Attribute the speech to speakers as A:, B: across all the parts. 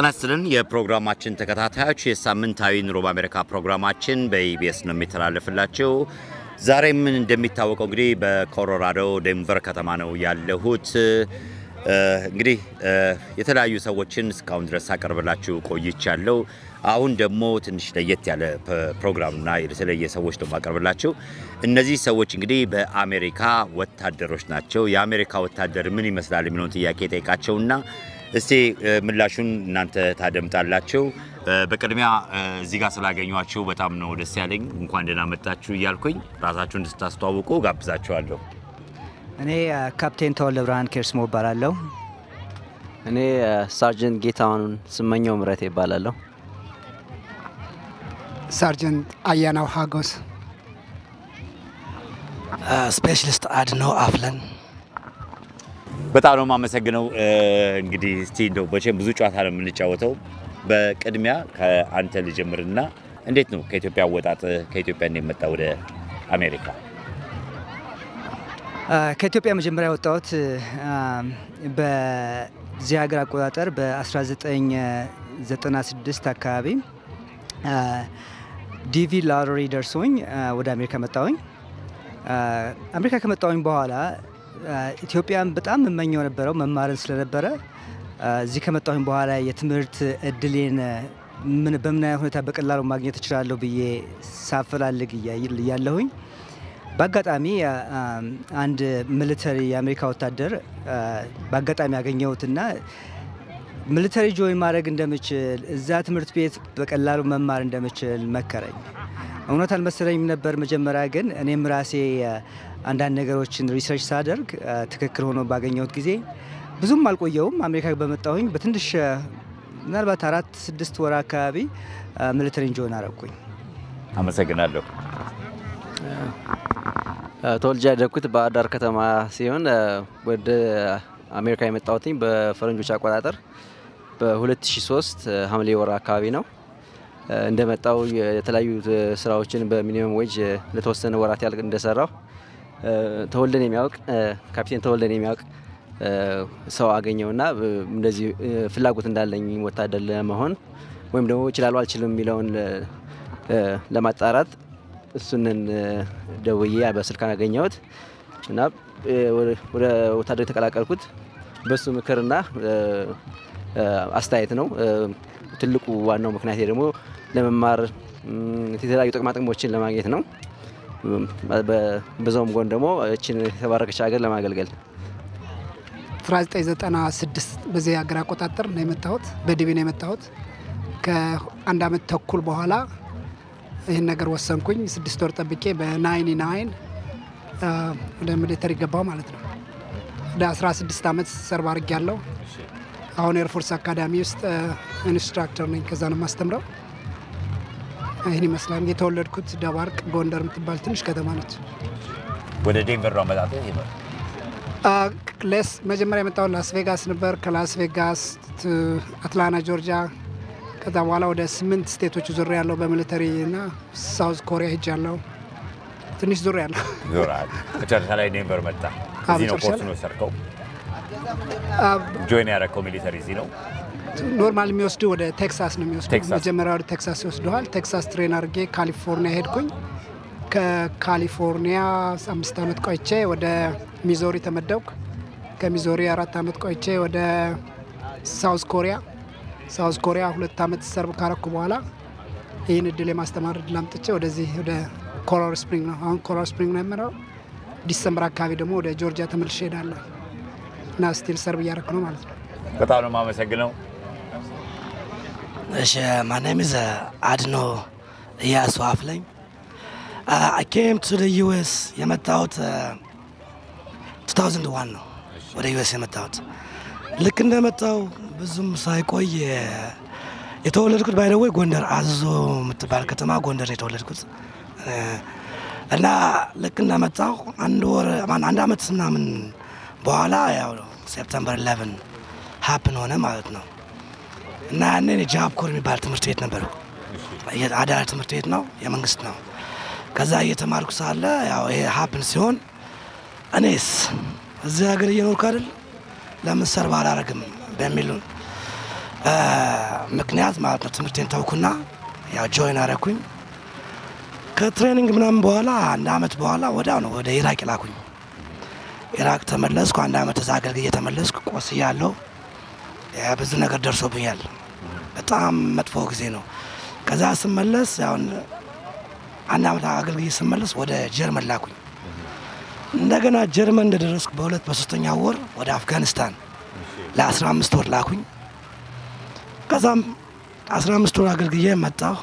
A: ተናስተልን የፕሮግራማችን ተከታታዮች የሳምንታዊ ኑሮ በአሜሪካ ፕሮግራማችን በኢቢኤስ ነው የሚተላለፍላችሁ። ዛሬ ምን እንደሚታወቀው እንግዲህ በኮሎራዶ ዴንቨር ከተማ ነው ያለሁት። እንግዲህ የተለያዩ ሰዎችን እስካሁን ድረስ አቀርብላችሁ ቆይቻለሁ። አሁን ደግሞ ትንሽ ለየት ያለ ፕሮግራምና የተለየ ሰዎች ደግሞ አቀርብላችሁ። እነዚህ ሰዎች እንግዲህ በአሜሪካ ወታደሮች ናቸው። የአሜሪካ ወታደር ምን ይመስላል የሚለውን ጥያቄ ጠይቃቸውና እስቲ ምላሹን እናንተ ታደምጣላችሁ። በቅድሚያ እዚህ ጋር ስላገኘኋችሁ በጣም ነው ደስ ያለኝ። እንኳን ደህና መጣችሁ እያልኩኝ ራሳችሁን እንድታስተዋውቁ ጋብዛችኋለሁ።
B: እኔ ካፕቴን ተወልደ ብርሃን ኬርስሞ እባላለሁ።
C: እኔ ሳርጀንት ጌታውን ስመኘው ምረት እባላለሁ።
D: ሳርጀንት አያናው ሀጎስ።
E: ስፔሻሊስት አድኖ አፍለን።
A: በጣም ነው የማመሰግነው። እንግዲህ እስቲ እንደው በቼም ብዙ ጨዋታ ነው የምንጫወተው። በቅድሚያ ከአንተ ልጀምርና እንዴት ነው ከኢትዮጵያ ወጣት ከኢትዮጵያ እንደመጣ ወደ አሜሪካ?
B: ከኢትዮጵያ መጀመሪያ ወጣሁት በዚህ ሀገር አቆጣጠር በ1996 አካባቢ ዲቪ ላተሪ ደርሶኝ ወደ አሜሪካ መጣሁኝ። አሜሪካ ከመጣሁኝ በኋላ ኢትዮጵያን በጣም መመኘው ነበረው መማርን ስለነበረ እዚህ ከመጣሁኝ በኋላ የትምህርት እድሌን በምን አይነት ሁኔታ በቀላሉ ማግኘት እችላለሁ ብዬ ሳፈላልግ ያለሁኝ በአጋጣሚ አንድ ሚሊተሪ የአሜሪካ ወታደር በአጋጣሚ ያገኘሁትና ሚሊተሪ ጆይን ማድረግ እንደምችል እዛ ትምህርት ቤት በቀላሉ መማር እንደምችል መከረኝ። እውነት አልመሰለኝም ነበር መጀመሪያ፣ ግን እኔም ራሴ አንዳንድ ነገሮችን ሪሰርች ሳደርግ ትክክል ሆኖ ባገኘሁት ጊዜ ብዙም አልቆየውም። አሜሪካ በመጣሁኝ በትንሽ ምናልባት 4-6 ወር አካባቢ ሚሊተሪ ጆይን አደረኩኝ።
A: አመሰግናለሁ።
C: ተወልጄ ያደግኩት በአዳር ከተማ ሲሆን ወደ አሜሪካ የመጣሁትኝ በፈረንጆች አቆጣጠር በ2003 ሐምሌ ወር አካባቢ ነው። እንደመጣው የተለያዩ ስራዎችን በሚኒመም ዌጅ ለተወሰነ ወራት ያህል እንደሰራው ተወልደን የሚያውቅ ካፒቴን ተወልደን የሚያውቅ ሰው አገኘውና እንደዚህ ፍላጎት እንዳለኝ ወታደር ለመሆን ወይም ደግሞ እችላለሁ አልችልም የሚለውን ለማጣራት እሱንን ደውዬ በስልክ አገኘሁት እና ወደ ወታደር የተቀላቀልኩት በሱ ምክርና አስተያየት ነው። ትልቁ ዋናው ምክንያት ደግሞ ለመማር የተለያዩ ጥቅሞችን ለማግኘት ነው። በዛውም ጎን ደግሞ እቺን የተባረከች ሀገር ለማገልገል
D: 1996 በዚህ ሀገር አቆጣጠር ነው የመጣሁት። በዲቪ ነው የመጣሁት። ከአንድ አመት ተኩል በኋላ ይህን ነገር ወሰንኩኝ። 6 ወር ጠብቄ በ99 ወደ ሚሊተሪ ገባሁ ማለት ነው። ወደ 16 አመት ሰርቭ አድርጌያለሁ። አሁን ኤርፎርስ አካዳሚ ውስጥ ኢንስትራክተር ነኝ። ከዛ ነው የማስተምረው። ይህን ይመስላል። የተወለድኩት ደባርቅ ጎንደር የምትባል ትንሽ ከተማ ነች።
A: ወደ ዴንቨር ነው መጣሁ።
D: መጀመሪያ የመጣሁት ላስ ቬጋስ ነበር። ከላስ ቬጋስ አትላንታ ጆርጂያ፣ ከዛ በኋላ ወደ 8 ስቴቶች ዙሬ ያለው በሚሊተሪ እና ሳውዝ ኮሪያ ሄጃለሁ። ትንሽ ዙሬ ያለው
A: መጨረሻ ላይ ዴንቨር መጣ። እዚህ ነው ኮርስ ነው ሰርከው ጆይን ያደረከው ሚሊተሪ እዚህ ነው?
D: ኖርማል የሚወስዱ ወደ ቴክሳስ ነው የሚወስዱ። መጀመሪያ ወደ ቴክሳስ ይወስዱሃል። ቴክሳስ ትሬን አድርጌ ካሊፎርኒያ ሄድኩኝ። ከካሊፎርኒያ 5 አመት ቆይቼ ወደ ሚዞሪ ተመደብኩ። ከሚዞሪ 4 አመት ቆይቼ ወደ ሳውዝ ኮሪያ 2 አመት ሰርቭ ካረኩ በኋላ ይህን እድል የማስተማር እድል አምጥቼ ወደዚህ ወደ ኮሎራዶ ስፕሪንግ ነው። አሁን ኮሎራዶ ስፕሪንግ ነው የምኖረው። ዲሰምበር አካባቢ ደግሞ ወደ ጆርጂያ ተመልሼ ሄዳለሁ እና ስቲል ሰርቭ እያደረኩ ነው ማለት ነው።
A: በጣም ነው የማመሰግነው።
E: እሺ, my name is Adno Iyasu Afleng. I came to the US የመጣሁት 2001 ነው ወደ US የመጣሁት። ልክ እንደመጣሁ ብዙም ሳይቆይ የተወለድኩት ባይደወይ ጎንደር አዘዞ የምትባል ከተማ ጎንደር የተወለድኩት እና ልክ እንደመጣሁ አንድ አመት ምናምን በኋላ ያው ሴፕቴምበር 11 ሀፕን ሆነ ማለት ነው። እና ያኔ ጃብ ኮር የሚባል ትምህርት ቤት ነበር። አዳር ትምህርት ቤት ነው፣ የመንግስት ነው። ከዛ እየተማርኩ ሳለ ያው ይሄ ሀፕን ሲሆን እኔስ እዚህ ሀገር እየኖርኩ አይደል ለምን ሰርቭ አላደርግም በሚል ምክንያት ማለት ነው ትምህርቴን ተውኩና ያው ጆይን አረኩኝ። ከትሬኒንግ ምናምን በኋላ 1 አመት በኋላ ወዲያው ነው ወደ ኢራቅ ላኩኝ። ኢራቅ ተመለስኩ። 1 አመት እዛ አገልግዬ ተመለስኩ። ቆስያለሁ። ብዙ ነገር ደርሶብኛል። በጣም መጥፎ ጊዜ ነው። ከዛ ስመለስ ያው 1 አመት አገልግዬ ስመለስ ወደ ጀርመን ላኩኝ። እንደገና ጀርመን እንደደረስኩ በ3ኛው ወር ወደ አፍጋኒስታን ለ15 ወር ላኩኝ። ከዛም 15 ወር አገልግዬ መጣሁ።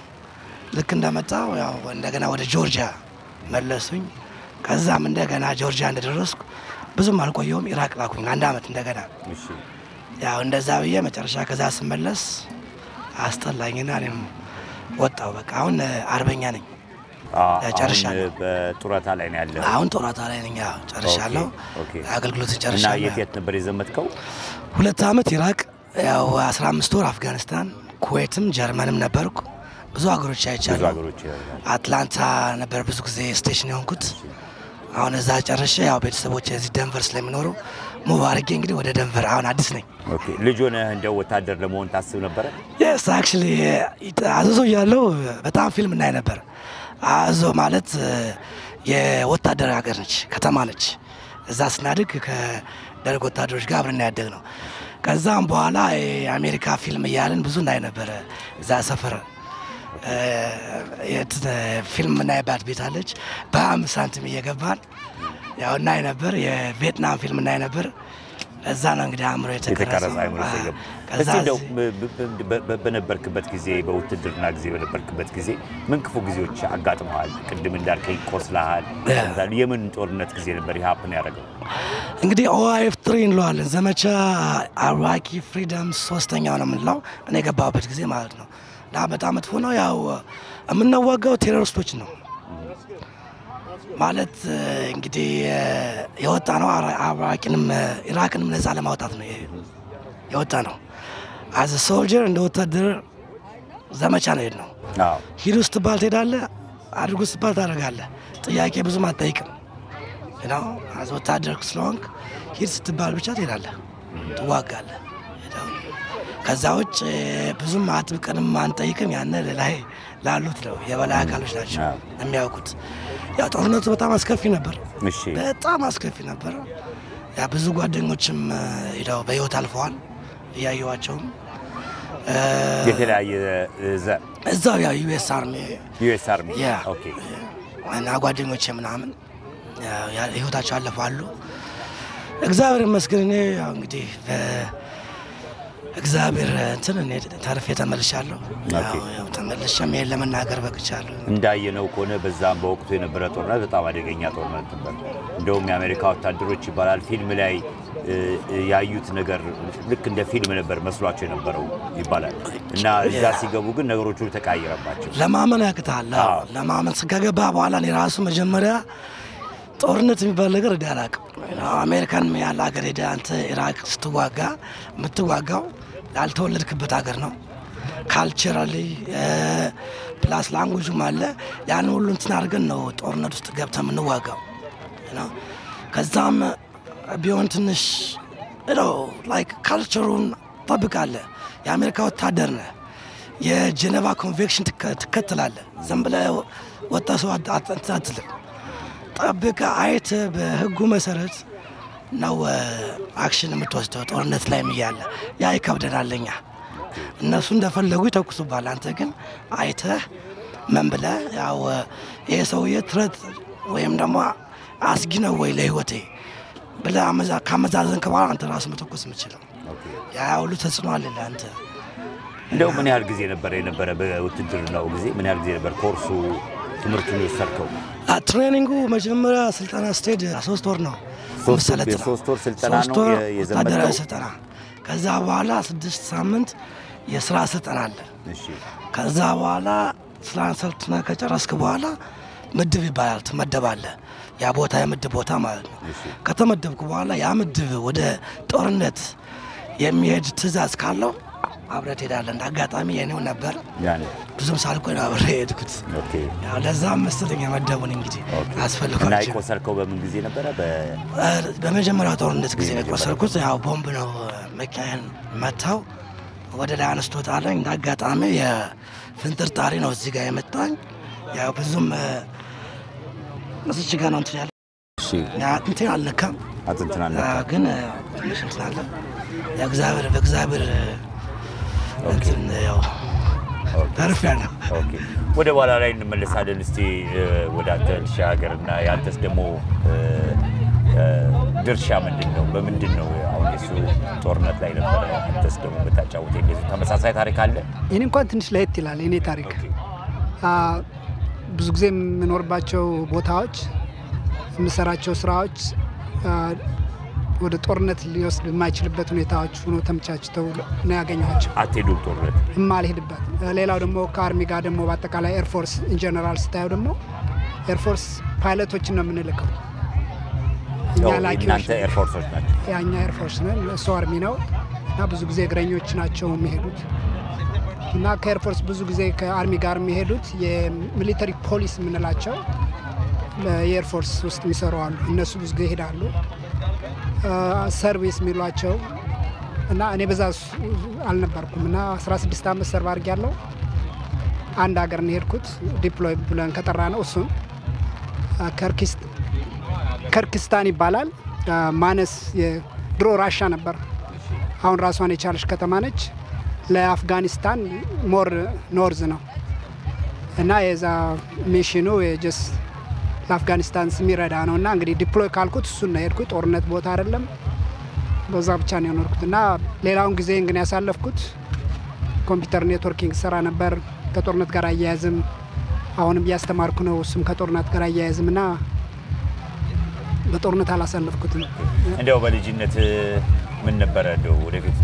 E: ልክ እንደመጣሁ ያው እንደገና ወደ ጆርጂያ መለሱኝ። ከዛም እንደገና ጆርጂያ እንደደረስኩ ብዙም አልቆየሁም ኢራቅ ላኩኝ 1 አመት እንደገና። ያው እንደዛ ብዬ መጨረሻ ከዛ ስመለስ አስጠላኝና እኔም ወጣሁ። በቃ አሁን አርበኛ ነኝ። ጨርሻለሁ።
A: በጡረታ ላይ ነው ያለው?
E: አሁን ጡረታ ላይ ነኝ። ጨርሻለሁ። አገልግሎት ጨርሻለሁ።
A: እና የት ነበር የዘመትከው?
E: 2 አመት ኢራቅ፣ ያው 15 ወር አፍጋኒስታን፣ ኩዌትም ጀርመንም ነበርኩ። ብዙ ሀገሮች አይቻለሁ። አትላንታ ነበር ብዙ ጊዜ ስቴሽን የሆንኩት። አሁን እዛ ጨርሼ ያው ቤተሰቦች እዚህ ደንቨር ስለሚኖሩ ሙቭ አድርጌ እንግዲህ ወደ ደንቨር አሁን አዲስ ነኝ።
A: ኦኬ። ልጅ ሆነህ እንደው ወታደር ለመሆን ታስብ ነበር?
E: የስ አክቹሊ አዘዞ ያለው በጣም ፊልም እናይ ነበር። አዘዞ ማለት የወታደር ሀገር ነች፣ ከተማ ነች። እዛ ስናድግ ከደርግ ወታደሮች ጋር አብረን ያደግ ነው። ከዛም በኋላ የአሜሪካ ፊልም እያልን ብዙ እናይ ነበር። እዛ ሰፈር ፊልም እናይባት ቤት አለች። በ5 ሳንቲም እየገባን ያው እናይ ነበር። የቪየትናም ፊልም እናይ ነበር። እዛ ነው እንግዲህ አእምሮ የተቀረጸው።
A: እስቲ እንደው በነበርክበት ጊዜ በውትድርና ጊዜ በነበርክበት ጊዜ ምን ክፉ ጊዜዎች አጋጥመዋል? ቅድም እንዳልከኝ ቆስለሃል። የምን ጦርነት ጊዜ ነበር ሀፕን ያደረገው?
E: እንግዲህ ኦአይኤፍ 3 እንለዋለን፣ ዘመቻ አራቂ ፍሪደም 3ኛው ነው የምንለው። እኔ የገባሁበት ጊዜ ማለት ነው። እና በጣም መጥፎ ነው። ያው የምናዋጋው ቴሮሪስቶች ነው ማለት እንግዲህ የወጣ ነው። አራቂንም ኢራቅንም ነፃ ለማውጣት ነው የወጣ ነው። አዘ ሶልጀር እንደ ወታደር ዘመቻ ነው ሄድ ነው። ሂዱ ስትባል ትሄዳለህ፣ አድርጉ ስትባል ታደርጋለህ። ጥያቄ ብዙም አትጠይቅም። ነው አዘ ወታደር ስለሆንክ ሂድ ስትባል ብቻ ትሄዳለህ፣ ትዋጋለህ። ከዛ ውጭ ብዙም አጥብቀንም አንጠይቅም። ያን ላይ ላሉት ነው የበላይ አካሎች ናቸው የሚያውቁት። ያ ጦርነቱ በጣም አስከፊ ነበር።
A: እሺ፣ በጣም
E: አስከፊ ነበር። ያ ብዙ ጓደኞችም ሄደው በህይወት አልፈዋል። እያየዋቸውም
A: የተለያየ
E: እዛው ያ ዩኤስ አርሚ
A: ያ ኦኬ።
E: እና ጓደኞቼ ምናምን ህይወታቸው አለፈዋሉ። እግዚአብሔር ይመስገን። እኔ ያው እንግዲህ እግዚአብሔር እንትን እኔ ተርፌ ተመልሻለሁ። ያው ተመልሼም ይሄን ለመናገር በቅቻለሁ።
A: እንዳየነው ከሆነ በዛም በወቅቱ የነበረ ጦርነት በጣም አደገኛ ጦርነት ነበር። እንደውም የአሜሪካ ወታደሮች ይባላል ፊልም ላይ ያዩት ነገር ልክ እንደ ፊልም ነበር መስሏቸው የነበረው ይባላል። እና እዛ ሲገቡ ግን ነገሮች ሁሉ ተቀያየረባቸው።
E: ለማመን ያቅታል። ለማመን ስገባ በኋላ እኔ ራሱ መጀመሪያ ጦርነት የሚባል ነገር ዳላቅ አሜሪካን ያለ ሀገር ሄደ አንተ ኢራቅ ስትዋጋ የምትዋጋው ላልተወለድክበት ሀገር ነው። ካልቸራሊ ፕላስ ላንጉጅም አለ። ያን ሁሉ እንትን አድርገን ነው ጦርነት ውስጥ ገብተን የምንዋጋው። ከዛም ቢሆን ትንሽ ላይክ ካልቸሩን ጠብቃለህ። የአሜሪካ ወታደር ነህ። የጄኔቫ ኮንቬንሽን ትከተላለህ። ዝም ብለህ ወጣ ሰው አትልም። ጠብቀ አይተ በህጉ መሰረት ነው አክሽን የምትወስደው። ጦርነት ላይ እያለ ያ ይከብደናል እኛ። እነሱ እንደፈለጉ ይተኩሱባል። አንተ ግን አይተህ ምን ብለህ ያው ይሄ ሰውዬ ትረት ወይም ደግሞ አስጊ ነው ወይ ለህይወቴ ብለህ ካመዛዘንክ በኋላ አንተ ራሱ መተኮስ የምችለው። ያ ሁሉ ተጽዕኖ አለ ለአንተ።
A: እንደው ምን ያህል ጊዜ የነበረ በውትድርናው ጊዜ ምን ያህል ጊዜ ነበር ኮርሱ ትምህርቱን የወሰድከው?
E: ትሬኒንጉ መጀመሪያ ስልጠና ስትሄድ 3 ወር ነው።
A: 3 ወር ስልጠና ነው
E: የዘመተው ስልጠና። ከዛ በኋላ 6 ሳምንት የስራ ስልጠና አለ።
A: እሺ።
E: ከዛ በኋላ ስራ ስልጠና ከጨረስክ በኋላ ምድብ ይባላል፣ ትመደባለህ። ያ ቦታ የምድብ ቦታ ማለት ነው። ከተመደብኩ በኋላ ያ ምድብ ወደ ጦርነት የሚሄድ ትዕዛዝ ካለው አብረህ ትሄዳለህ። እንዳጋጣሚ የኔው ነበር። ብዙም ሳልቆይ ነው አብረህ ሄድኩት።
A: ኦኬ።
E: ያው ለዛም መሰለኝ የመደቡን እንግዲህ አስፈልጓቸው።
A: እና የቆሰልከው በምን ጊዜ ነበረ?
E: በመጀመሪያው ጦርነት ጊዜ ነው የቆሰልኩት። ያው ቦምብ ነው መኪናዬን መታው። ወደ ላይ አነስቶታለኝ። እንዳጋጣሚ የፍንጥርጣሪ ነው እዚህ ጋር የመጣኝ። ያው ብዙም እዚህ ጋር ነው እንትን ያለ
A: እሺ
E: እንትን አልነካም
A: አጥንትና አለ
E: ግን ትንሽ እንትን አለ። የእግዚአብሔር በእግዚአብሔር እንትን ያው ተርፌያለሁ።
A: ኦኬ ወደ በኋላ ላይ እንመለሳለን። እስቲ ወደ አንተ ልሻገርና ያንተስ ደግሞ ድርሻ ምንድነው? በምንድነው አሁን እሱ ጦርነት ላይ ነበር። አንተስ ደግሞ በታጫውቴ እንደዚህ ተመሳሳይ ታሪክ አለ?
D: እኔ እንኳን ትንሽ ለየት ይላል የኔ ታሪክ። ብዙ ጊዜ የምኖርባቸው ቦታዎች የምሰራቸው ስራዎች ወደ ጦርነት ሊወስድ የማይችልበት ሁኔታዎች ሆኖ ተመቻችተው ነው ያገኘኋቸው።
A: አትሄዱም ጦርነት
D: የማልሄድበት። ሌላው ደግሞ ከአርሚ ጋር ደግሞ በአጠቃላይ ኤርፎርስ ኢንጀነራል ስታየው ደግሞ ኤርፎርስ ፓይለቶችን ነው የምንልከው። እኛ ላኪዎች
A: ኤርፎርሶች ናቸው።
D: ያኛ ኤርፎርስ ነን፣ እሱ አርሚ ነው እና ብዙ ጊዜ እግረኞች ናቸው የሚሄዱት እና ከኤርፎርስ ብዙ ጊዜ ከአርሚ ጋር የሚሄዱት የሚሊተሪ ፖሊስ የምንላቸው የኤርፎርስ ውስጥ የሚሰሩ አሉ። እነሱ ብዙ ጊዜ ይሄዳሉ። ሰርቪስ የሚሏቸው እና እኔ በዛ አልነበርኩም እና 16 ዓመት ሰርቭ አድርጌያለሁ። አንድ ሀገር ነው የሄድኩት ዲፕሎይ ብለን ከጠራ ነው። እሱን ከርኪስታን ይባላል። ማነስ የድሮ ራሻ ነበር፣ አሁን ራሷን የቻለች ከተማ ነች። ለአፍጋኒስታን ሞር ኖርዝ ነው እና የዛ ሚሽኑ የጀስ ለአፍጋኒስታን የሚረዳ ነው እና እንግዲህ ዲፕሎይ ካልኩት እሱን ነው የሄድኩት። ጦርነት ቦታ አይደለም፣ በዛ ብቻ ነው የኖርኩት እና ሌላውን ጊዜ እንግዲህ ያሳለፍኩት ኮምፒውተር ኔትወርኪንግ ሰራ ነበር። ከጦርነት ጋር አያያዝም አሁንም እያስተማርኩ ነው። እሱም ከጦርነት ጋር አያያዝም እና በጦርነት አላሳለፍኩትም።
A: እንደው በልጅነት ምን ነበር እንደው ወደፊት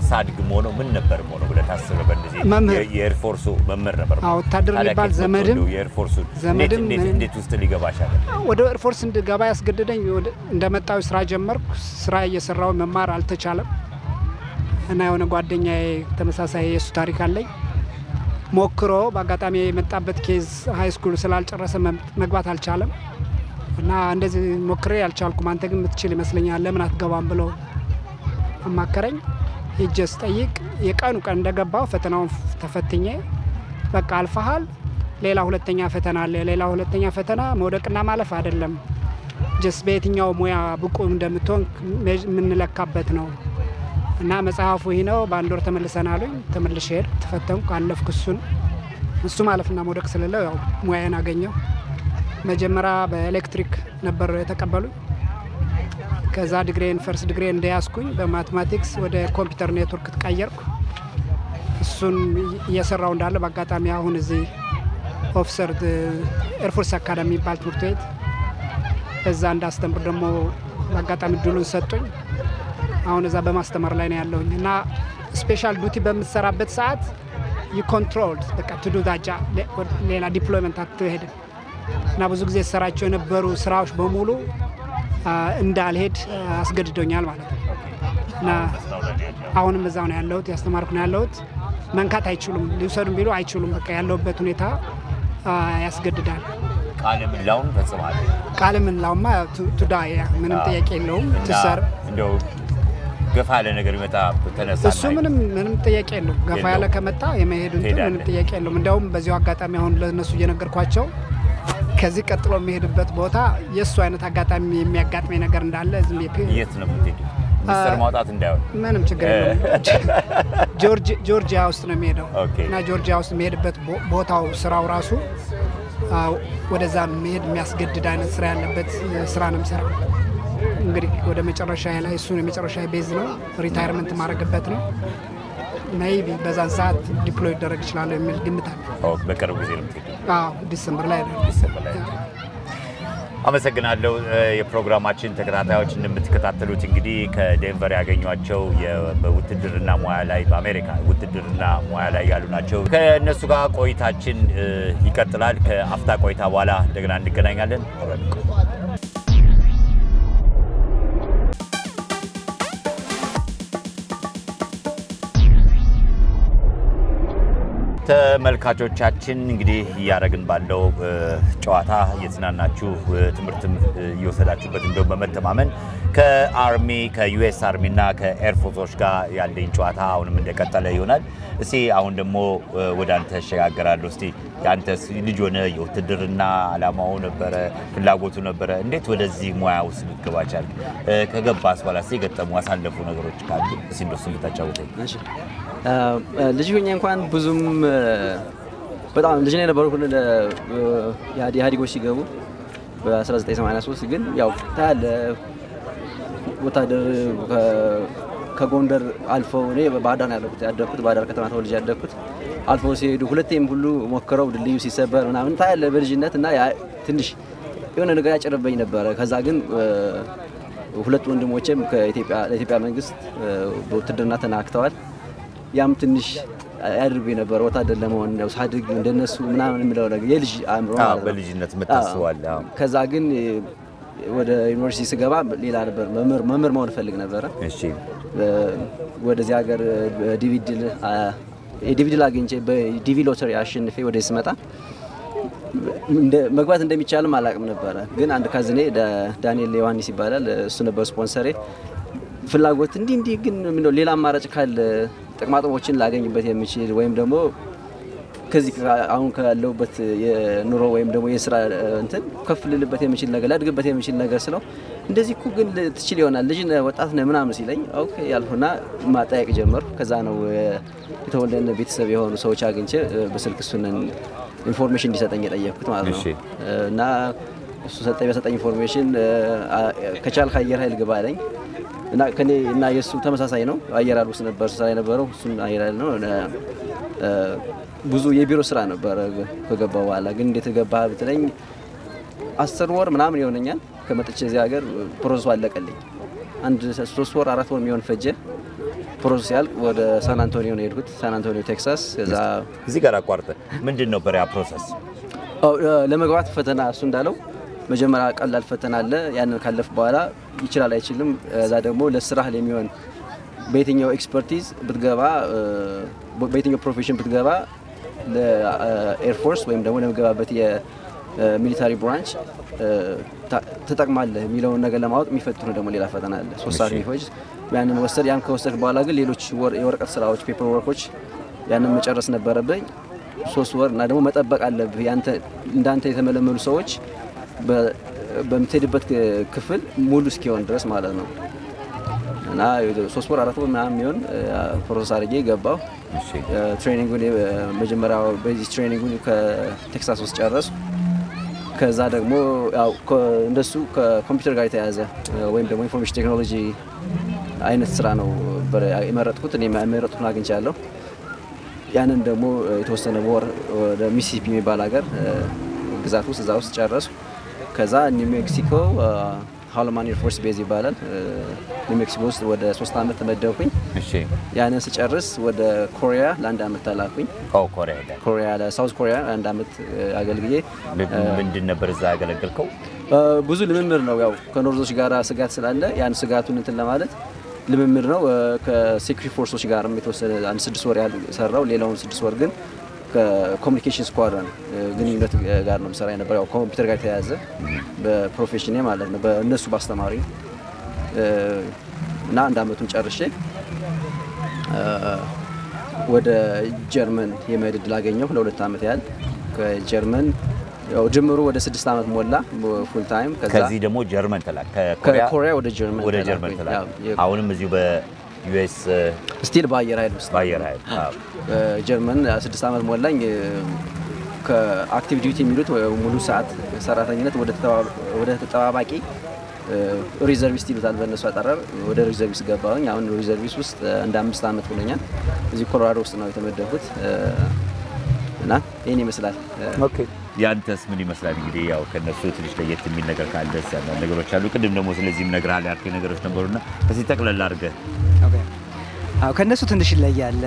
A: ሳድግ ሆኖ ምን ነበር ሆኖ ብለህ ታስበህ? በእንደዚህ የኤርፎርሱ መምህር ነበር።
D: አዎ ወታደር የሚባል ዘመድም
A: የኤርፎርሱ
D: ዘመድም
A: እንዴት ውስጥ ሊገባሽ አለ?
D: ወደ ኤርፎርስ እንድገባ ያስገደደኝ እንደመጣው ስራ ጀመርኩ። ስራ እየሰራው መማር አልተቻለም እና የሆነ ጓደኛዬ ተመሳሳይ የሱ ታሪክ አለኝ ሞክሮ በአጋጣሚ የመጣበት ኬዝ ሃይ ስኩል ስላልጨረሰ መግባት አልቻለም እና እንደዚህ ሞክሬ አልቻልኩም። አንተ ግን የምትችል ይመስለኛል ለምን አትገባም ብሎ አማከረኝ። ሄጄስ ጠይቅ የቀኑ ቀን እንደገባው ፈተናውን ተፈትኜ በቃ አልፈሃል፣ ሌላ ሁለተኛ ፈተና አለ። ሌላ ሁለተኛ ፈተና መውደቅና ማለፍ አይደለም፣ ጀስ በየትኛው ሙያ ብቁ እንደምትሆን የምንለካበት ነው እና መጽሐፉ ይሄ ነው። በአንድ ወር ተመልሰናሉኝ። ተመልሼ ሄድኩ፣ ተፈተንኩ፣ አለፍኩ። እሱ ማለፍና መውደቅ ስለሌለው ያው ሙያዬን አገኘው። መጀመሪያ በኤሌክትሪክ ነበር የተቀበሉኝ። ከዛ ዲግሪን ፈርስት ዲግሪ እንደያዝኩኝ በማቴማቲክስ ወደ ኮምፒውተር ኔትወርክ ተቀየርኩ። እሱን እየሰራው እንዳለ በአጋጣሚ አሁን እዚህ ኦፊሰር ኤርፎርስ አካዳሚ የሚባል ትምህርት ቤት እዛ እንዳስተምር ደግሞ በአጋጣሚ ድሉን ሰጡኝ። አሁን እዛ በማስተማር ላይ ነው ያለሁኝ እና ስፔሻል ዱቲ በምትሰራበት ሰዓት ኮንትሮል በቃ ትዱ ዳጃ ሌላ ዲፕሎይመንት አትሄድም እና ብዙ ጊዜ ሰራቸው የነበሩ ስራዎች በሙሉ እንዳልሄድ አስገድዶኛል ማለት ነው እና አሁንም እዛው ነው ያለሁት፣ ያስተማርኩ ነው ያለሁት። መንካት አይችሉም፣ ሊወሰዱም ቢሉ አይችሉም። በቃ ያለሁበት ሁኔታ ያስገድዳል።
A: ቃለ ምላውን ፈጽማል።
D: ቃለ ምላውማ ቱዳይ ምንም ጥያቄ የለውም። ትሰር
A: እንደው ገፋ ያለ ነገር ይመጣ ተነሳና
D: እሱ ምንም ጥያቄ የለውም። ገፋ ያለ ከመጣ የመሄድ ምንም ጥያቄ የለውም። እንደውም በዚሁ አጋጣሚ አሁን ለነሱ እየነገርኳቸው ከዚህ ቀጥሎ የሚሄድበት ቦታ የሱ አይነት አጋጣሚ የሚያጋጥመኝ ነገር እንዳለ ዝም ብዬ
A: የት ነው የምትሄጂው? ሚስተር ማውጣት እንዳይሆን ምንም
D: ችግር የለውም። ጆርጂያ ውስጥ ነው የሚሄደው እና ጆርጂያ ውስጥ የሚሄድበት ቦታው ስራው ራሱ ወደዛ መሄድ የሚያስገድድ አይነት ስራ ያለበት ስራ ነው የሚሰራው። እንግዲህ ወደ መጨረሻ ላይ እሱ የመጨረሻ ቤዝ ነው፣ ሪታየርመንት ማድረግበት ነው። ሜይቢ በዛን ሰዓት ዲፕሎይ ይደረግ ይችላል የሚል ግምት አለ።
A: በቅርብ ጊዜ ነው የምትሄጂው?
D: ዲሰምበር ላይ ነው።
A: አመሰግናለሁ። የፕሮግራማችን ተከታታዮች እንደምትከታተሉት እንግዲህ ከዴንቨር ያገኟቸው በውትድርና ሙያ ላይ በአሜሪካ ውትድርና ሙያ ላይ ያሉ ናቸው። ከእነሱ ጋር ቆይታችን ይቀጥላል። ከአፍታ ቆይታ በኋላ እንደገና እንገናኛለን። ተመልካቾቻችን እንግዲህ ያረግን ባለው ጨዋታ እየተዝናናችሁ ትምህርትም እየወሰዳችሁበት እንደው በመተማመን ከአርሚ ከዩኤስ አርሚና ከኤርፎርሶች ጋር ያለኝ ጨዋታ አሁንም እንደቀጠለ ይሆናል። እስቲ አሁን ደግሞ ወደ አንተ ተሸጋገራለሁ። እስቲ ያንተስ ልጅ ሆነ የውትድርና ዓላማው ነበረ ፍላጎቱ ነበረ እንዴት ወደዚህ ሙያ ውስጥ ልትገባ ቻልክ? ከገባስ በኋላ የገጠሙ አሳለፉ ነገሮች ካሉ እስቲ እንደሱ ልታጫውተኝ።
C: እሺ ልጅ ሆኜ እንኳን ብዙም በጣም ልጅ ነው የነበርኩት የኢህአዴጎች ሲገቡ በ1983 ግን ያው ታለ ወታደር ከጎንደር አልፈው እኔ በባህር ዳር ያደኩት ባህር ዳር ከተማ ተወልጄ ያደኩት አልፈው ሲሄዱ ሁለቴም ሁሉ ሞክረው ድልድዩ ሲሰበር ምናምን ታለ በልጅነት እና ያ ትንሽ የሆነ ነገር ያጨረበኝ ነበር። ከዛ ግን ሁለት ወንድሞቼም ለኢትዮጵያ መንግስት በውትድርና ተናክተዋል። ያም ትንሽ ያድርብኝ ነበር ወታደር ለመሆን ነው ሳድግ እንደነሱ ምናምን ምለው ነገር የልጅ አምሮ ማለት
A: በልጅነት መታሰዋል።
C: ከዛ ግን ወደ ዩኒቨርሲቲ ስገባ ሌላ ነበር መምህር መሆን ፈልግ ነበር።
A: እሺ
C: ወደዚህ ሀገር ዲቪዲ አግኝቼ በዲቪ ሎተሪ አሸንፌ ወደዚህ ስመጣ መግባት እንደሚቻልም አላቅም ነበር። ግን አንድ ካዝኔ ዳንኤል ዮሐንስ ይባላል እሱ ነበር ስፖንሰሬ። ፍላጎት እንዲህ ግን ምንድነው ሌላ አማራጭ ካለ ጥቅማጥሞችን ላገኝበት የሚችል ወይም ደግሞ ከዚህ አሁን ካለውበት የኑሮ ወይም ደግሞ የሥራ እንትን ከፍ ልልበት የሚችል ነገር ላድግበት የሚችል ነገር ስለው እንደዚህ እኮ ግን ትችል ይሆናል ልጅ ወጣት ነህ ምናምን ሲለኝ ኦኬ ያልሁና ማጣየቅ ጀመርኩ። ከዛ ነው የተወለደ ቤተሰብ የሆኑ ሰዎች አግኝቼ በስልክ እሱን ኢንፎርሜሽን እንዲሰጠኝ የጠየቅኩት ማለት ነው። እና እሱ በሰጠኝ ኢንፎርሜሽን ከቻልክ አየር ኃይል ግባ አለኝ። እና ከኔ እና የሱ ተመሳሳይ ነው። አየር ኃይል ውስጥ ነበር ስራ የነበረው እሱም አየር ኃይል ነው። ብዙ የቢሮ ስራ ነበር ከገባው በኋላ ግን እንዴት ገባህ ብትለኝ 10 ወር ምናምን ይሆነኛል ከመጥቼ እዚህ ሀገር ፕሮሰሱ አለቀልኝ። አንድ 3 ወር 4 ወር የሚሆን ፈጀ። ፕሮሰስ ያልቅ ወደ ሳን አንቶኒዮ ነው የሄድኩት። ሳን አንቶኒዮ ቴክሳስ። ከዛ
A: እዚህ ጋር አቋርጠ ምንድን ነበር ያ ፕሮሰስ?
C: ለመግባት ፈተና እሱ እንዳለው መጀመሪያ ቀላል ፈተና አለ። ያንን ካለፍ በኋላ ይችላል አይችልም እዛ ደግሞ ለስራህ ለሚሆን በየትኛው ኤክስፐርቲዝ ብትገባ በየትኛው ፕሮፌሽን ብትገባ ለኤር ፎርስ ወይም ደግሞ ለመገባበት የሚሊታሪ ብራንች ተጠቅማለህ የሚለውን ነገር ለማወቅ የሚፈትኑ ደግሞ ሌላ ፈተና አለ 3 ሰዓት የሚፈጅ ያንን ወሰድ። ያን ከወሰድክ በኋላ ግን ሌሎች የወረቀት ስራዎች ፔፐር ወርኮች ያንን መጨረስ ነበረብኝ 3 ወር እና ደግሞ መጠበቅ አለብህ እንዳንተ የተመለመሉ ሰዎች በምትሄድበት ክፍል ሙሉ እስኪሆን ድረስ ማለት ነው። እና 3 ወር 4 ወር ምናምን የሚሆን ፕሮሰስ አድርጌ ገባሁ። ትሬኒንጉን መጀመሪያው ቤዚክ ትሬኒንጉን ከቴክሳስ ውስጥ ጨረሱ። ከዛ ደግሞ ያው እንደሱ ከኮምፒውተር ጋር የተያያዘ ወይም ደግሞ ኢንፎርሜሽን ቴክኖሎጂ አይነት ስራ ነው የመረጥኩት። እኔ የመረጥኩትን አግኝቻለሁ። ያንን ደግሞ የተወሰነ ወር ወደ ሚሲሲፒ የሚባል ሀገር ግዛት ውስጥ እዛ ውስጥ ጨረሱ። ከዛ ኒው ሜክሲኮ ሃሎማን ኤር ፎርስ ቤዝ ይባላል ኒው ሜክሲኮ ውስጥ ወደ 3 አመት ተመደብኩኝ።
A: እሺ
C: ያንን ስጨርስ ወደ ኮሪያ ለ1 አመት ተላኩኝ። ኮሪያ ለሳውዝ ኮሪያ 1 አመት አገልግዬ።
A: ምንድን ነበር እዛ ያገለገልከው?
C: ብዙ ልምምድ ነው። ያው ከኖርዞች ጋር ስጋት ስላለ ያን ስጋቱን እንትን ለማለት ልምምድ ነው። ከሴኩሪቲ ፎርሶች ጋርም የተወሰነ 6 ወር ያህል ሰራው። ሌላውን 6 ወር ግን ከኮሙኒኬሽን ስኳድረን ግንኙነት ጋር ነው የምሰራ የነበረው። ያው ኮምፒውተር ጋር የተያያዘ በፕሮፌሽኔ ማለት ነው በእነሱ ባስተማሪ እና 1 አመቱን ጨርሼ ወደ ጀርመን የመሄድ ዕድል አገኘሁ ለ2 አመት ያህል ከጀርመን ያው ጅምሩ ወደ 6 አመት ሞላ ፉል ታይም።
A: ከዚህ ደግሞ ጀርመን ተላክ
C: ከኮሪያ ወደ ጀርመን
A: ተላክ። አሁንም እዚሁ በዩኤስ
C: ስቲል በአየር ኃይል ውስጥ ጀርመን 6 አመት ሞላኝ። ከአክቲቭ ዲዩቲ የሚሉት ሙሉ ሰዓት ሰራተኝነት ወደ ተጠባባቂ ሪዘርቪስት ይሉታል በእነሱ አጠራር ወደ ሪዘርቪስት ገባሁኝ። አሁን ሪዘርቪስት ውስጥ እንደ 5 አመት ሆነኛል። እዚህ ኮሎራዶ ውስጥ ነው የተመደብኩት እና ይሄን ይመስላል።
A: ኦኬ ያንተስ ምን ይመስላል? እንግዲህ ያው ከነሱ ትንሽ ለየት የሚል ነገር ካለስ ያለ ነገሮች አሉ። ቅድም ደግሞ ስለዚህም ነግረሃል ያልከኝ ነገሮች ነበሩና ከዚህ ጠቅለል አድርገህ።
B: ኦኬ አው ከነሱ ትንሽ ይለያል።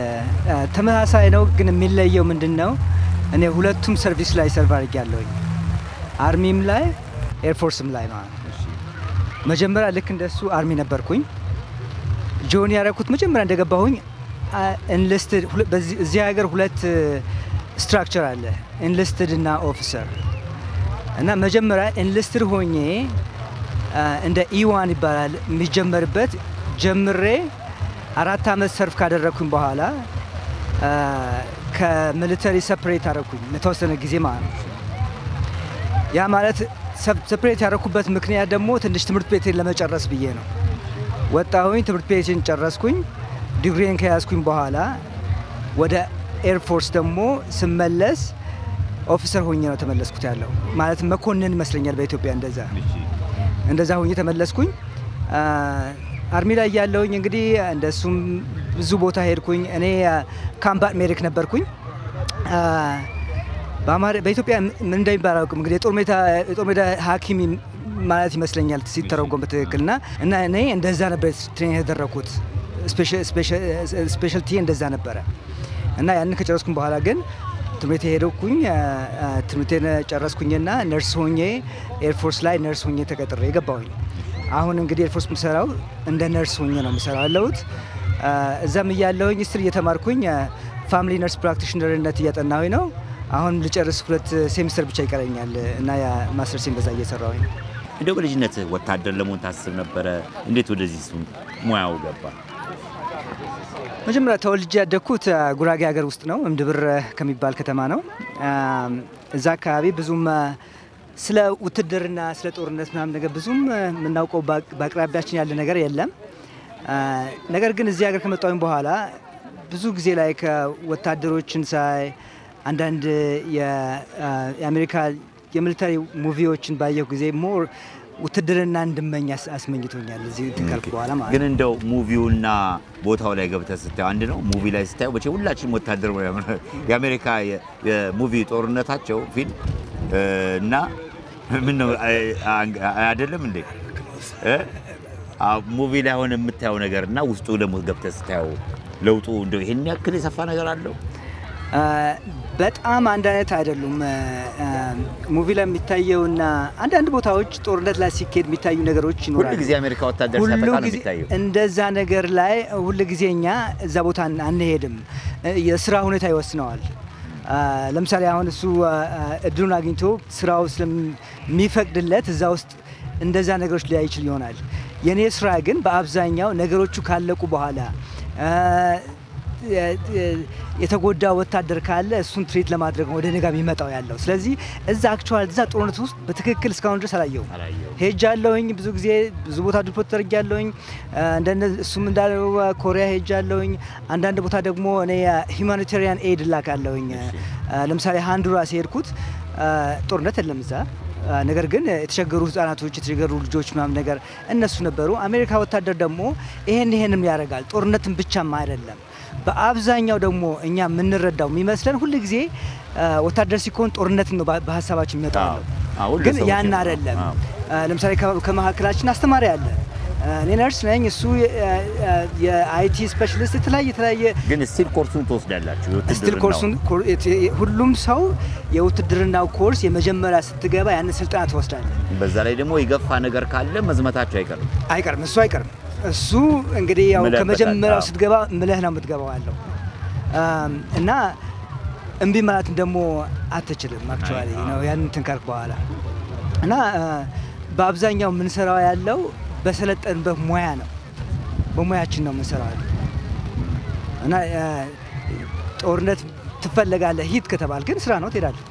B: ተመሳሳይ ነው ግን የሚለየው ምንድነው? እኔ ሁለቱም ሰርቪስ ላይ ሰርቭ አድርጌያለሁኝ። አርሚም ላይ ኤርፎርስም ላይ ማለት ነው። መጀመሪያ ልክ እንደሱ አርሚ ነበርኩኝ። ጆን ያረኩት መጀመሪያ እንደገባሁኝ ኢንሊስትድ በዚህ ሀገር ሁለት ስትራክቸር አለ ኢንሊስትድ እና ኦፊሰር እና መጀመሪያ ኢንሊስትድ ሆኜ እንደ E1 ይባላል የሚጀመርበት ጀምሬ 4 አመት ሰርፍ ካደረኩኝ በኋላ ከሚሊተሪ ሰፕሬት አደረኩኝ ለተወሰነ ጊዜ ማለት ነው። ያ ማለት ሰፕሬት ያደረኩበት ምክንያት ደግሞ ትንሽ ትምህርት ቤቴን ለመጨረስ ብዬ ነው። ወጣሁኝ፣ ትምህርት ቤቴን ጨረስኩኝ። ዲግሪን ከያዝኩኝ በኋላ ወደ ኤርፎርስ ደግሞ ስመለስ ኦፊሰር ሆኜ ነው ተመለስኩት ያለው ማለት መኮንን ይመስለኛል በኢትዮጵያ እንደዛ ሆኜ ተመለስኩኝ። አርሚ ላይ ያለውኝ እንግዲህ እንደሱም ብዙ ቦታ ሄድኩኝ። እኔ ካምባት ሜዲክ ነበርኩኝ። በኢትዮጵያ ምን እንደሚባል አላውቅም። እንግዲህ የጦር ሜዳ ሐኪም ማለት ይመስለኛል ሲተረጎም በትክክልና እና እኔ እንደዛ ነበር ትሬኒንግ ያደረኩት። ስፔሻልቲ እንደዛ ነበረ እና ያንን ከጨረስኩኝ በኋላ ግን ትምህርት ሄድኩኝ። ትምህርቴን ጨረስኩኝና ነርስ ሆኜ ኤርፎርስ ላይ ነርስ ሆኜ ተቀጥሬ ገባሁኝ። አሁን እንግዲህ ኤርፎርስ የምሰራው እንደ ነርስ ሆኜ ነው የምሰራው ያለሁት። እዛም እያለሁኝ ስትል እየተማርኩኝ ፋሚሊ ነርስ ፕራክቲሽነርነት እያጠናሁኝ ነው። አሁን ልጨርስ 2 ሴሚስተር ብቻ ይቀረኛል እና ያ ማስተርሴን በዛ እየሰራሁኝ ነው።
A: እንደው በልጅነት ወታደር ለመሆን ታስብ ነበረ? እንዴት ወደዚህ ሙያው ገባ?
B: መጀመሪያ ተወልጄ ያደግኩት ጉራጌ ሀገር ውስጥ ነው። እምድብር ከሚባል ከተማ ነው። እዛ አካባቢ ብዙም ስለ ውትድርና ስለ ጦርነት ምናምን ነገር ብዙም የምናውቀው በአቅራቢያችን ያለ ነገር የለም። ነገር ግን እዚህ ሀገር ከመጣሁኝ በኋላ ብዙ ጊዜ ላይ ከወታደሮችን ሳይ አንዳንድ የአሜሪካ የሚሊታሪ ሙቪዎችን ባየሁ ጊዜ ሞር ውትድርና እንድመኝ አስመኝቶኛል። እዚህ ትንካልኩ በኋላ ማለት
A: ግን እንደው ሙቪውና ቦታው ላይ ገብተህ ስታየው አንድ ነው። ሙቪ ላይ ስታየው በቼ ሁላችንም ወታደር የአሜሪካ የሙቪ ጦርነታቸው ፊልም እና ምን ነው አይደለም እንዴ? ሙቪ ላይ ሆነ የምታየው ነገርና ውስጡ ደግሞ ገብተህ ስታየው ለውጡ እንደው ይሄን ያክል የሰፋ ነገር አለው?
B: በጣም አንድ አይነት አይደሉም። ሙቪ ላይ የሚታየውና አንዳንድ ቦታዎች ጦርነት ላይ ሲኬድ የሚታዩ ነገሮች ይኖራሉ።
A: ሁሉ ጊዜ አሜሪካ ወታደር ሲያጠቃ ነው የሚታየው።
B: እንደዛ ነገር ላይ ሁሉ ጊዜ እኛ እዛ ቦታ አንሄድም። የስራ ሁኔታ ይወስነዋል። ለምሳሌ አሁን እሱ እድሉን አግኝቶ ስራው ስለሚፈቅድለት እዛ ውስጥ እንደዛ ነገሮች ሊያይ ይችል ይሆናል። የኔ ስራ ግን በአብዛኛው ነገሮቹ ካለቁ በኋላ የተጎዳ ወታደር ካለ እሱን ትሪት ለማድረግ ወደ እኔ ጋር የሚመጣው ያለው። ስለዚህ እዛ አክቹዋሊ እዛ ጦርነት ውስጥ በትክክል እስካሁን ድረስ አላየሁም። ሄጃለሁኝ፣ ብዙ ጊዜ ብዙ ቦታ ዲፖርት ተደርጊያለሁኝ። እሱም እንዳለው ኮሪያ ሄጃለሁኝ። አንዳንድ ቦታ ደግሞ እኔ ሂውማኒታሪያን ኤድ ላካለሁኝ። ለምሳሌ ሃንዱራስ ሄድኩት፣ ጦርነት የለም እዛ። ነገር ግን የተቸገሩ ህፃናቶች የተቸገሩ ልጆች ምናምን ነገር እነሱ ነበሩ። አሜሪካ ወታደር ደግሞ ይሄንም ያደርጋል። ጦርነትን ብቻም አይደለም። በአብዛኛው ደግሞ እኛ የምንረዳው የሚመስለን ሁሉ ጊዜ ወታደር ሲኮን ጦርነትን ነው በሀሳባችን የሚመጣው፣ ግን ያን አይደለም። ለምሳሌ ከመካከላችን አስተማሪ አለ። እኔ ነርስ ነኝ፣ እሱ የአይቲ ስፔሻሊስት የተለያየ
A: ግን ስቲል ኮርሱን ትወስዳላችሁ?
B: ስቲል ኮርሱን ሁሉም ሰው የውትድርናው ኮርስ የመጀመሪያ ስትገባ ያን ስልጠና ትወስዳለህ።
A: በዛ ላይ ደግሞ የገፋ ነገር ካለ መዝመታቸው አይቀርም።
B: እሱ አይቀርም። እሱ እንግዲህ ያው ከመጀመሪያው ስትገባ ምለህ ነው የምትገባው ያለው እና እምቢ ማለት ደግሞ አትችልም። አክቹአሊ ነው ያን ትንካርክ በኋላ እና በአብዛኛው የምንሰራው ያለው በሰለጠንበት ሙያ ነው። በሙያችን ነው የምንሰራው እና ጦርነት ትፈልጋለህ ሂድ ከተባል ግን ስራ ነው ትሄዳለህ።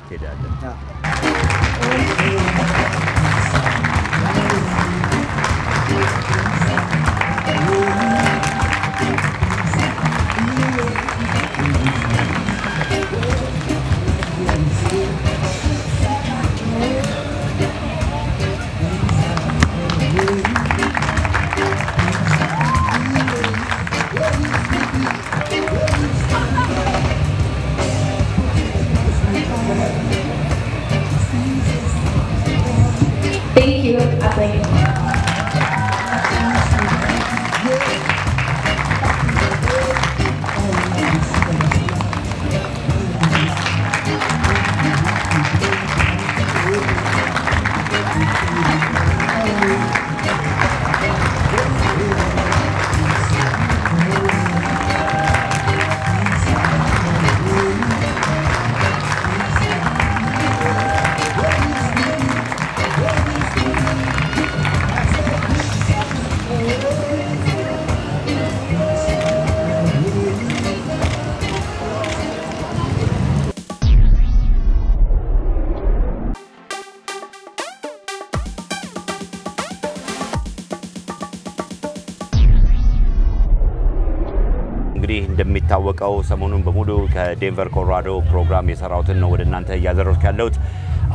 A: እንግዲህ እንደሚታወቀው ሰሞኑን በሙሉ ከዴንቨር ኮሎራዶ ፕሮግራም የሰራውትን ነው ወደ እናንተ እያዘረፍኩ ያለሁት።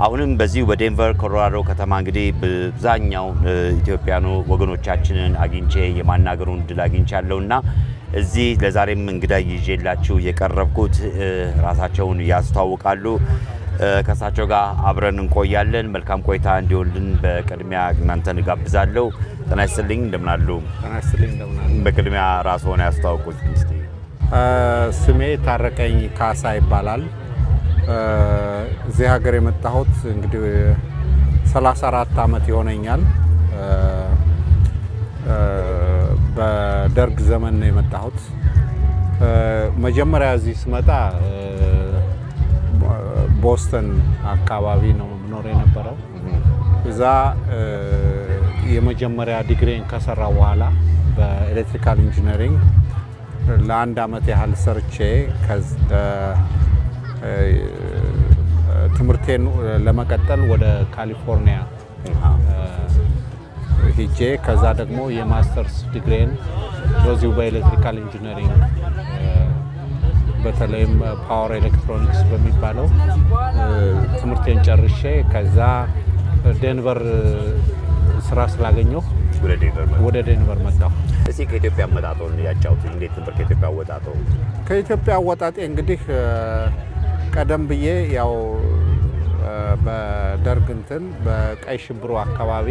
A: አሁንም በዚህ በዴንቨር ኮሎራዶ ከተማ እንግዲህ በዛኛው ኢትዮጵያኑ ወገኖቻችንን አግኝቼ የማናገሩን ድል አግኝቻለሁና እዚህ ለዛሬም እንግዳ ይዤላችሁ የቀረብኩት ራሳቸውን ያስተዋውቃሉ። ከሳቸው ጋር አብረን እንቆያለን። መልካም ቆይታ እንዲሆንልን በቅድሚያ እናንተን ጋብዛለሁ። ጤና ይስጥልኝ፣ እንደምን አሉ?
F: ጤና ይስጥልኝ፣ እንደምን አሉ?
A: በቅድሚያ ራስዎን ያስተዋውቁኝ እስቲ።
F: ስሜ ታረቀኝ ካሳ ይባላል። እዚህ ሀገር የመጣሁት እንግዲህ 34 ዓመት ይሆነኛል። በደርግ ዘመን ነው የመጣሁት። መጀመሪያ እዚህ ስመጣ ቦስተን አካባቢ ነው ኖር የነበረው። እዛ የመጀመሪያ ዲግሪን ከሰራው በኋላ በኤሌክትሪካል ኢንጂነሪንግ ለአንድ አመት ያህል ሰርቼ ትምህርቴን ለመቀጠል ወደ ካሊፎርኒያ ሄጄ ከዛ ደግሞ የማስተርስ ዲግሪን በዚሁ በኤሌክትሪካል ኢንጂነሪንግ በተለይም ፓወር ኤሌክትሮኒክስ በሚባለው ትምህርቴን ጨርሼ ከዛ ዴንቨር ስራ ስላገኘሁ ወደ ዴንቨር መጣሁ።
A: እስኪ ከኢትዮጵያ አወጣጦን ያጫውቱኝ። እንዴት ነበር ከኢትዮጵያ አወጣጦ?
F: ከኢትዮጵያ አወጣጤ እንግዲህ ቀደም ብዬ ያው በደርግ እንትን በቀይ ሽብሩ አካባቢ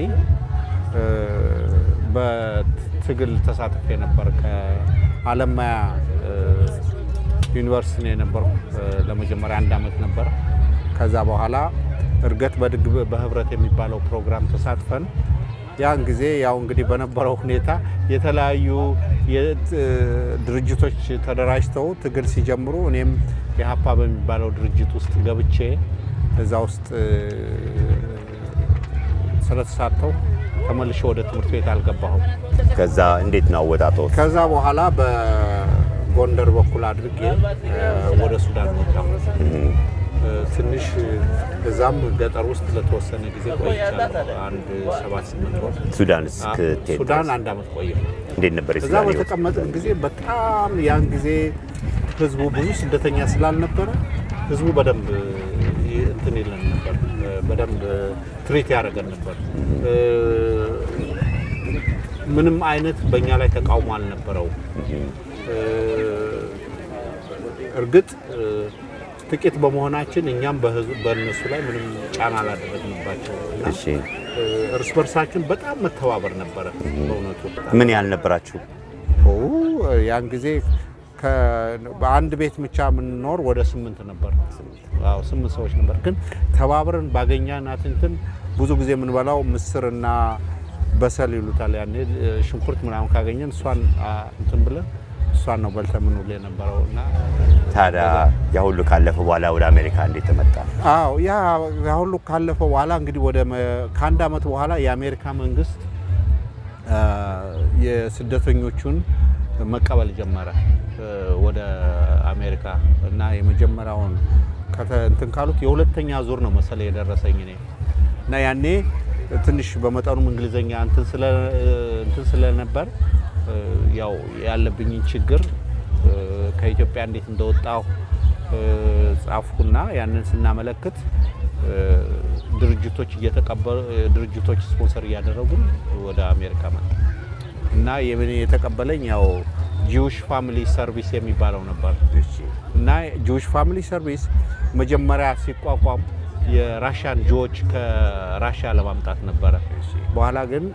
F: በትግል ተሳትፌ ነበር። ከአለማያ ዩኒቨርሲቲ ነው የነበርኩ። ለመጀመሪያ አንድ አመት ነበር። ከዛ በኋላ እርገት በህብረት የሚባለው ፕሮግራም ተሳትፈን ያን ጊዜ ያው እንግዲህ በነበረው ሁኔታ የተለያዩ ድርጅቶች ተደራጅተው ትግል ሲጀምሩ እኔም የሀፓ በሚባለው ድርጅት ውስጥ ገብቼ እዛ ውስጥ ስለተሳተው ተመልሼ ወደ ትምህርት ቤት አልገባሁም።
A: ከዛ እንዴት ነው አወጣጦ?
F: ከዛ በኋላ በጎንደር በኩል አድርጌ ወደ ሱዳን መጣሁ። ትንሽ እዛም ገጠር ውስጥ ለተወሰነ ጊዜ ቆይቻለሁ። አንድ 7-8 ወር ሱዳን አንድ አመት ቆየሁ።
A: እንዴት ነበር
F: እዛ በተቀመጥን ጊዜ በጣም ያን ጊዜ ህዝቡ ብዙ ስደተኛ ስላልነበረ ህዝቡ በደንብ እንትን ይለን ነበር፣ በደንብ ትሪት ያደርገን ነበር። ምንም አይነት በእኛ ላይ ተቃውሞ አልነበረው። እርግጥ ጥቂት በመሆናችን እኛም በእነሱ ላይ ምንም ጫና አላደረግንባቸው። እሺ፣ እርስ በርሳችን በጣም መተባበር ነበረ። በእውነቱ
A: ምን ያህል ነበራችሁ?
F: ያን ጊዜ በአንድ ቤት ብቻ የምንኖር ወደ 8 ነበር። አዎ 8 ሰዎች ነበር። ግን ተባብረን ባገኛናት እንትን ብዙ ጊዜ የምንበላው ምስርና በሰል ይሉታል ያኔ ሽንኩርት ምናምን ካገኘን እሷን እንትን ብለን እሷን ነው በልተን ምንውል የነበረውና
A: ታዲያ ያ ሁሉ ካለፈ በኋላ ወደ አሜሪካ እንዴት ተመጣ?
F: አዎ ያ ሁሉ ካለፈ በኋላ እንግዲህ ከአንድ አመት በኋላ የአሜሪካ መንግስት የስደተኞቹን መቀበል ጀመረ ወደ አሜሪካ እና የመጀመሪያውን እንትን ካሉት የሁለተኛ ዙር ነው መሰለ የደረሰኝ እኔ እና ያኔ ትንሽ በመጠኑ እንግሊዘኛ እንትን ስለነበር ያው ያለብኝን ችግር ከኢትዮጵያ እንዴት እንደወጣሁ ጻፍኩና ያንን ስናመለክት ድርጅቶች ስፖንሰር እያደረጉን ወደ አሜሪካ መጣ እና የተቀበለኝ ያው ጂዊሽ ፋሚሊ ሰርቪስ የሚባለው ነበር። እና ጂዊሽ ፋሚሊ ሰርቪስ መጀመሪያ ሲቋቋም የራሻን ጆዎች ከራሻ ለማምጣት ነበረ። በኋላ ግን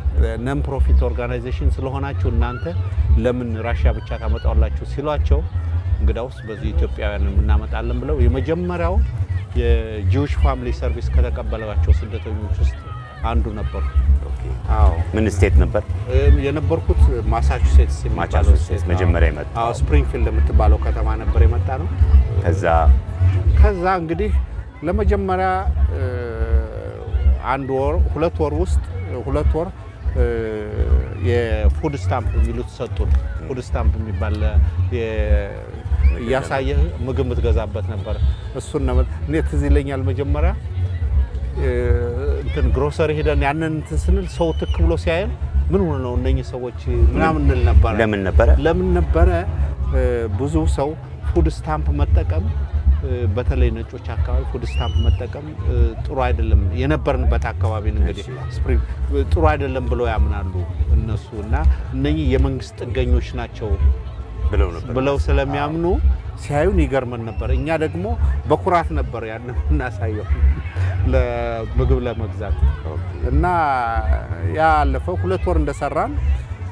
F: ነን ፕሮፊት ኦርጋናይዜሽን ስለሆናችሁ እናንተ ለምን ራሻ ብቻ ታመጣላችሁ ሲሏቸው እንግዳውስ በዚህ ኢትዮጵያውያን እናመጣለን ብለው የመጀመሪያው የጂዊሽ ፋሚሊ ሰርቪስ ከተቀበላቸው ስደተኞች ውስጥ አንዱ ነበር።
A: አዎ ምን ስቴት ነበር
F: የነበርኩት? ማሳቹሴትስ
A: መጀመሪያ የመጣ።
F: አዎ ስፕሪንግፊልድ የምትባለው ከተማ ነበር የመጣ ነው። ከዛ እንግዲህ ለመጀመሪያ አንድ ወር 2 ወር ውስጥ 2 ወር የፉድ ስታምፕ የሚሉት ሰጡን። ፉድ ስታምፕ የሚባል ያሳየ ምግብ የምትገዛበት ነበር። እሱን ነው እኔ ትዝ ይለኛል መጀመሪያ እንትን ግሮሰሪ ሄደን ያንን እንትን ስንል ሰው ትክ ብሎ ሲያየን ምን ሆነ ነው እነኚህ ሰዎች ምናምን እንል ነበር።
A: ለምን ነበረ
F: ብዙ ሰው ፉድ ስታምፕ መጠቀም በተለይ ነጮች አካባቢ ፉድ ስታምፕ መጠቀም ጥሩ አይደለም የነበርንበት አካባቢ እንግዲህ ስፕሪንግ ጥሩ አይደለም ብለው ያምናሉ እነሱና እነኚህ የመንግስት ጥገኞች ናቸው ብለው ስለሚያምኑ ሲያዩን ይገርመን ነበር እኛ ደግሞ በኩራት ነበር ያንን እናሳየው ለምግብ ለመግዛት እና ያለፈው 2 ወር እንደሰራን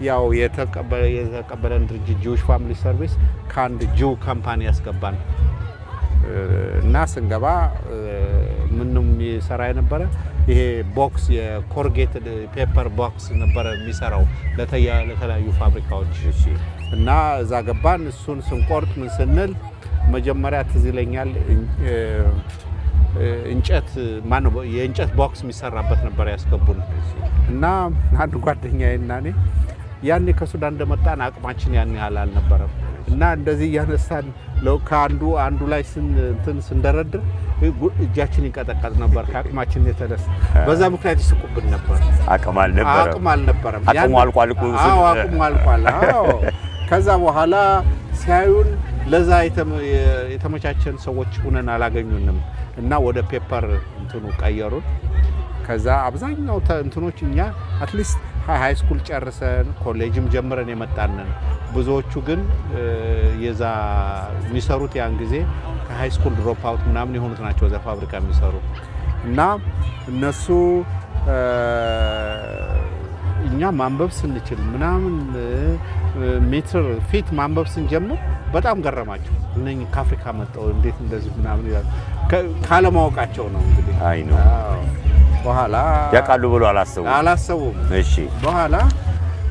F: ያው የተቀበለን ድርጅት ጂውሽ ፋሚሊ ሰርቪስ ካንድ ጂው ካምፓኒ ያስገባን እና ስንገባ ምንም ይሰራ የነበረ ይሄ ቦክስ የኮርጌትድ ፔፐር ቦክስ ነበር የሚሰራው ለተለያዩ ፋብሪካዎች እና እዛ ገባን እሱን ስንቆርጥ ምን ስንል መጀመሪያ ትዝ ይለኛል እንጨት ማነው የእንጨት ቦክስ የሚሰራበት ነበር ያስገቡን እና አንድ ጓደኛዬና እኔ ያኔ ከሱዳን እንደመጣን አቅማችን ያን ያህል አልነበረም እና እንደዚህ ያነሳን አንዱ ላይ ስንደረድር እጃችን ይንቀጠቀጥ ነበር ከአቅማችን የተነሳ በዛ ምክንያት ይስቁብን ነበር
A: አቅም አልነበረም
F: አቅሙ አልቋል ከዛ በኋላ ሲያዩን ለዛ የተመቻቸን ሰዎች ሆነን አላገኙንም እና ወደ ፔፐር እንትኑ ቀየሩን ከዛ አብዛኛው እንትኖች እኛ አትሊስት ሃይ ስኩል ጨርሰን ኮሌጅም ጀምረን የመጣነን ብዙዎቹ ግን የዛ የሚሰሩት ያን ጊዜ ከሃይ ስኩል ድሮፕ አውት ምናምን የሆኑት ናቸው እዛ ፋብሪካ የሚሰሩ እና እነሱ እኛ ማንበብ ስንችል ምናምን ሜትር ፊት ማንበብ ስንጀምር በጣም ገረማቸው እነኚህ ከአፍሪካ መጣው እንዴት እንደዚህ ምናምን ይላል ካለማወቃቸው ነው እንግዲህ
A: አይ ነው
F: በኋላ
A: ያቃሉ ብሎ አላሰቡም
F: እሺ በኋላ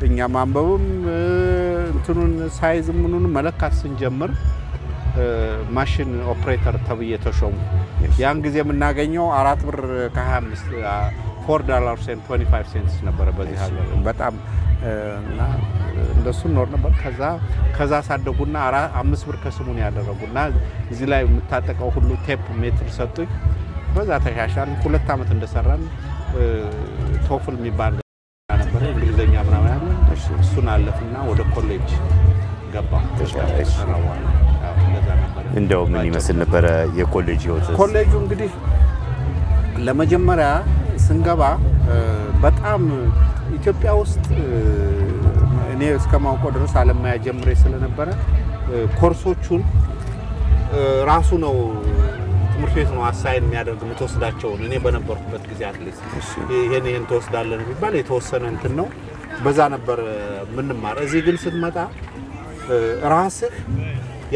F: እኛ ማንበብም እንትኑን ሳይዝ ምኑን መለካት ስንጀምር ማሽን ኦፕሬተር ተብዬ ተሾሙ ያን ጊዜ የምናገኘው 4 ብር ከ25 $4.25 ነበር በዚህ ሀገር በጣም እና እንደሱ ኖር ነበር ከዛ ሳደጉና 5 ብር ከስሙን ያደረጉና እዚህ ላይ የምታጠቀው ሁሉ ቴፕ ሜትር ሰጡኝ በዛ ተሻሻል 2 አመት እንደሰራን ቶፍል የሚባል ነበር እንግሊዘኛ ምናምን ያለ እሱን አለፍና ወደ ኮሌጅ ገባ ተሻሻለ
A: እንደው ምን ይመስል ነበር የኮሌጅ ህይወት
F: ኮሌጁ እንግዲህ ለመጀመሪያ ስንገባ በጣም ኢትዮጵያ ውስጥ እኔ እስከማውቀው ድረስ አለማያ ጀምሬ ስለነበረ ኮርሶቹን ራሱ ነው ትምህርት ቤት ነው አሳይን የሚያደርግ የምትወስዳቸው እኔ በነበርኩበት ጊዜ አትሊስት ይሄን ተወስዳለን ቢባል የተወሰነ እንትን ነው በዛ ነበር ምንማር እዚህ ግን ስትመጣ ራስህ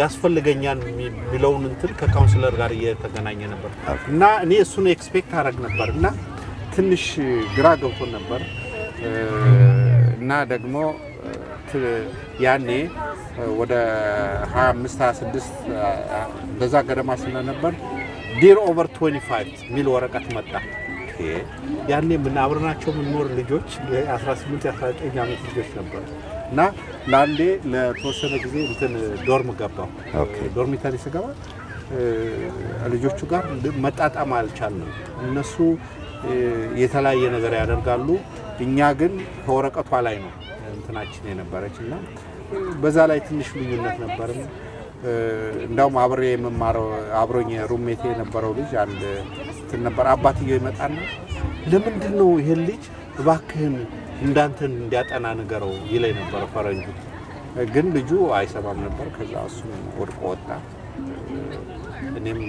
F: ያስፈልገኛል የሚለውን እንትን ከካውንስለር ጋር እየተገናኘ ነበር እና እኔ እሱን ኤክስፔክት አደረግ ነበርና ትንሽ ግራ ገብቶ ነበር እና ደግሞ ያኔ ወደ 25 26 በዛ ገደማ ስለነበር ዲር ኦቨር 25 ሚል ወረቀት መጣ ያኔ ምን አብረናቸው ምንኖር ልጆች 18 19 አመት ልጆች ነበር እና ላንዴ ለተወሰነ ጊዜ እንትን ዶርም ገባው ዶርሚተሪ ስገባ ልጆቹ ጋር መጣጣም አልቻልንም እነሱ የተለያየ ነገር ያደርጋሉ እኛ ግን ከወረቀቷ ላይ ነው እንትናችን የነበረችና በዛ ላይ ትንሽ ልዩነት ነበርም እንዳውም አብሬ የመማረው አብሮኝ ሩሜቴ የነበረው ልጅ አንድ ነበር አባትየው ይመጣና ለምንድን ነው ይሄ ልጅ እባክህን እንዳንተን እንዲያጠና ነገረው ይለኝ ነበር ፈረንጁ ግን ልጁ አይሰማም ነበር ከዛ እሱ ወድቆ ወጣ እኔም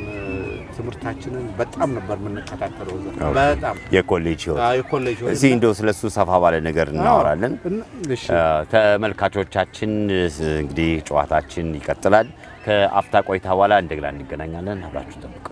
F: ትምህርታችንን በጣም ነበር የምንከታተለው በጣም
A: የኮሌጅ እዚህ እንደው ስለሱ ሰፋ ባለ ነገር እናወራለን ተመልካቾቻችን እንግዲህ ጨዋታችን ይቀጥላል ከአፍታ ቆይታ በኋላ እንደገና እንገናኛለን አብራችሁ ተጠብቁ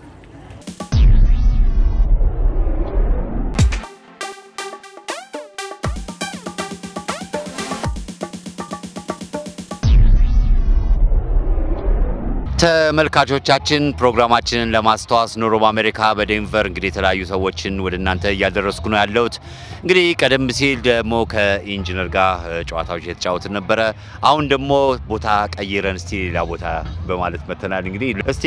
A: ተመልካቾቻችን ፕሮግራማችንን ለማስተዋወስ ኖሮ በአሜሪካ በዴንቨር እንግዲህ የተለያዩ ሰዎችን ወደናንተ ያደረስኩ ነው ያለሁት እንግዲህ ቀደም ሲል ደግሞ ከኢንጂነር ጋር ጨዋታዎች የተጫወትን ነበር አሁን ደግሞ ቦታ ቀይረን እስቲ ሌላ ቦታ በማለት መተናል እንግዲህ እስቲ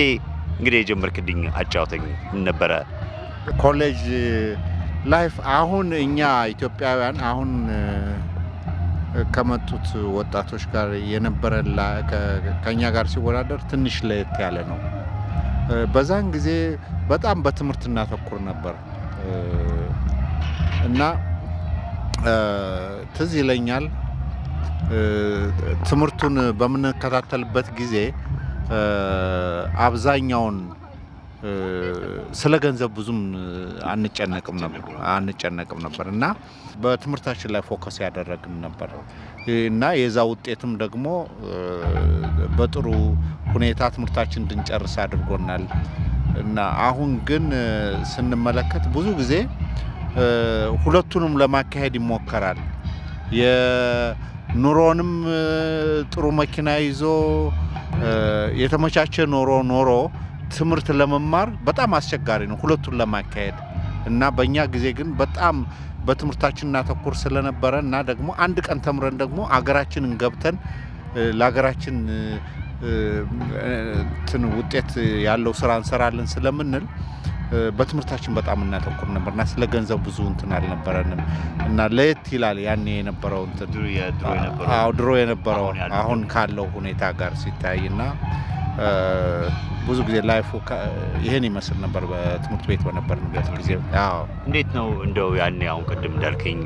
A: እንግዲህ ጀመርክልኝ አጫውተኝ ነበር
F: ኮሌጅ ላይፍ አሁን እኛ ኢትዮጵያውያን አሁን ከመጡት ወጣቶች ጋር የነበረን ከኛ ጋር ሲወዳደር ትንሽ ለየት ያለ ነው። በዛን ጊዜ በጣም በትምህርት እናተኩር ነበር እና ትዝ ይለኛል ትምህርቱን በምንከታተልበት ጊዜ አብዛኛውን ስለ ገንዘብ ብዙም አንጨነቅም ነበር እና በትምህርታችን ላይ ፎከስ ያደረግን ነበር እና የዛ ውጤትም ደግሞ በጥሩ ሁኔታ ትምህርታችን እንድንጨርስ አድርጎናል እና አሁን ግን ስንመለከት ብዙ ጊዜ ሁለቱንም ለማካሄድ ይሞከራል። የኑሮንም ጥሩ መኪና ይዞ የተመቻቸ ኖሮ ትምህርት ለመማር በጣም አስቸጋሪ ነው ሁለቱን ለማካሄድ እና በእኛ ጊዜ ግን በጣም በትምህርታችን እናተኩር ስለነበረ እና ደግሞ አንድ ቀን ተምረን ደግሞ አገራችንን ገብተን ለሀገራችን ውጤት ያለው ስራ እንሰራለን ስለምንል በትምህርታችን በጣም እናተኩር ነበርና ስለ ገንዘብ ብዙ አልነበረንም እና ለየት ይላል ያኔ የነበረው ድሮ የነበረው አሁን ካለው ሁኔታ ጋር ሲታይና ብዙ ጊዜ ላይፉ ይሄን ይመስል ነበር በትምህርት ቤት በነበርንበት ጊዜ።
A: እንዴት ነው እንደው ያኔ አሁን ቅድም እንዳልከኝ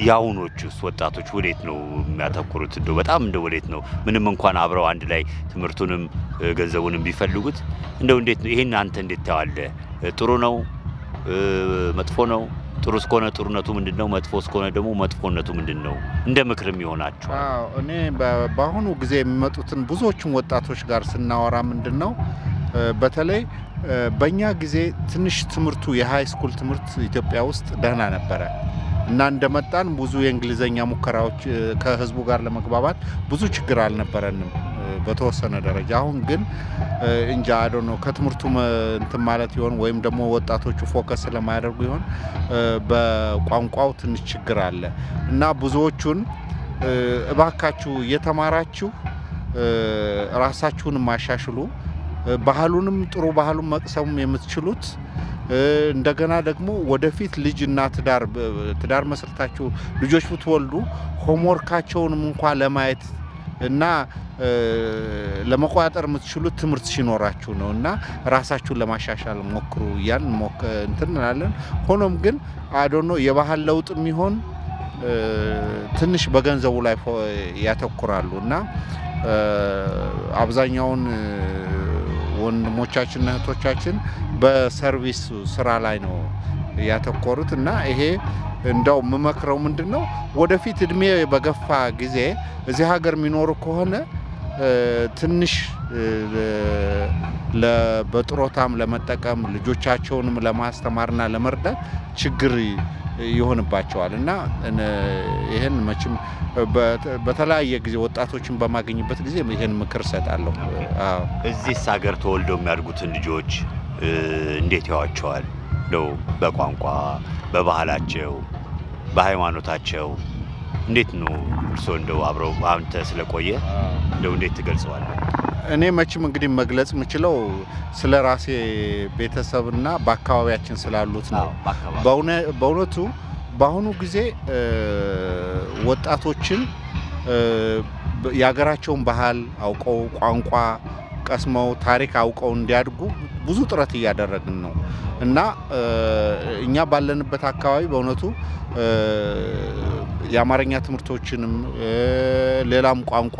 A: የአሁኖቹስ ወጣቶች ወዴት ነው የሚያተኩሩት? እንደው በጣም እንደው ወዴት ነው ምንም እንኳን አብረው አንድ ላይ ትምህርቱንም ገንዘቡንም ቢፈልጉት እንደው እንዴት ነው ይሄን አንተ እንዴት ታያለህ? ጥሩ ነው መጥፎ ነው? ጥሩ እስከሆነ ጥሩነቱ ምንድነው? መጥፎ እስከሆነ ደግሞ መጥፎነቱ ምንድነው? እንደ ምክርም ይሆናቸው።
F: እኔ በአሁኑ ጊዜ የሚመጡትን ብዙዎችን ወጣቶች ጋር ስናወራ ምንድነው በተለይ በእኛ ጊዜ ትንሽ ትምህርቱ የሃይ ስኩል ትምህርት ኢትዮጵያ ውስጥ ደህና ነበረ እና እንደመጣን ብዙ የእንግሊዘኛ ሙከራዎች ከህዝቡ ጋር ለመግባባት ብዙ ችግር አልነበረንም በተወሰነ ደረጃ። አሁን ግን እንጃ ነው ከትምህርቱ እንትን ማለት ይሆን ወይም ደግሞ ወጣቶቹ ፎከስ ለማያደርጉ ይሆን በቋንቋው ትንሽ ችግር አለ እና ብዙዎቹን እባካችሁ እየተማራችሁ ራሳችሁን ማሻሽሉ ባህሉንም ጥሩ ባህሉን መቅሰም የምትችሉት እንደገና ደግሞ ወደፊት ልጅና ትዳር መስርታችሁ ልጆች ብትወልዱ ሆምወርካቸውንም እንኳን ለማየት እና ለመቆጣጠር የምትችሉት ትምህርት ሲኖራችሁ ነውና ራሳችሁን ለማሻሻል ሞክሩ ያን እንትናለን። ሆኖም ግን የባህል ለውጥም ይሆን ትንሽ በገንዘቡ ላይ ያተኩራሉና አብዛኛውን ወንድሞቻችንና እህቶቻችን በሰርቪስ ስራ ላይ ነው ያተኮሩት እና ይሄ እንደው መመክረው ምንድነው ወደፊት እድሜ በገፋ ጊዜ እዚህ ሀገር የሚኖሩ ከሆነ ትንሽ በጥሮታም ለመጠቀም ልጆቻቸውንም ለማስተማርና ለመርዳት ችግር ይሆንባቸዋል እና ይሄን መቼም በተለያየ ጊዜ ወጣቶችን በማገኝበት ጊዜ ይሄን ምክር ሰጣለሁ።
A: እዚህ ሀገር ተወልደው የሚያድጉትን ልጆች እንዴት ያዋቸዋል? ነው በቋንቋ በባህላቸው በሃይማኖታቸው እንዴት ነው እርሶ እንደው አብረው አንተ ስለቆየ እንደው እንዴት ትገልጸዋለህ?
F: እኔ መቼም እንግዲህ መግለጽ የምችለው ስለ ራሴ ቤተሰብና በአካባቢያችን ስላሉት ነው። በእውነቱ በአሁኑ ጊዜ ወጣቶችን የሀገራቸውን ባህል አውቀው ቋንቋ ቀስመው ታሪክ አውቀው እንዲያድጉ ብዙ ጥረት እያደረግን ነው እና እኛ ባለንበት አካባቢ በእውነቱ የአማርኛ ትምህርቶችንም ሌላም ቋንቋ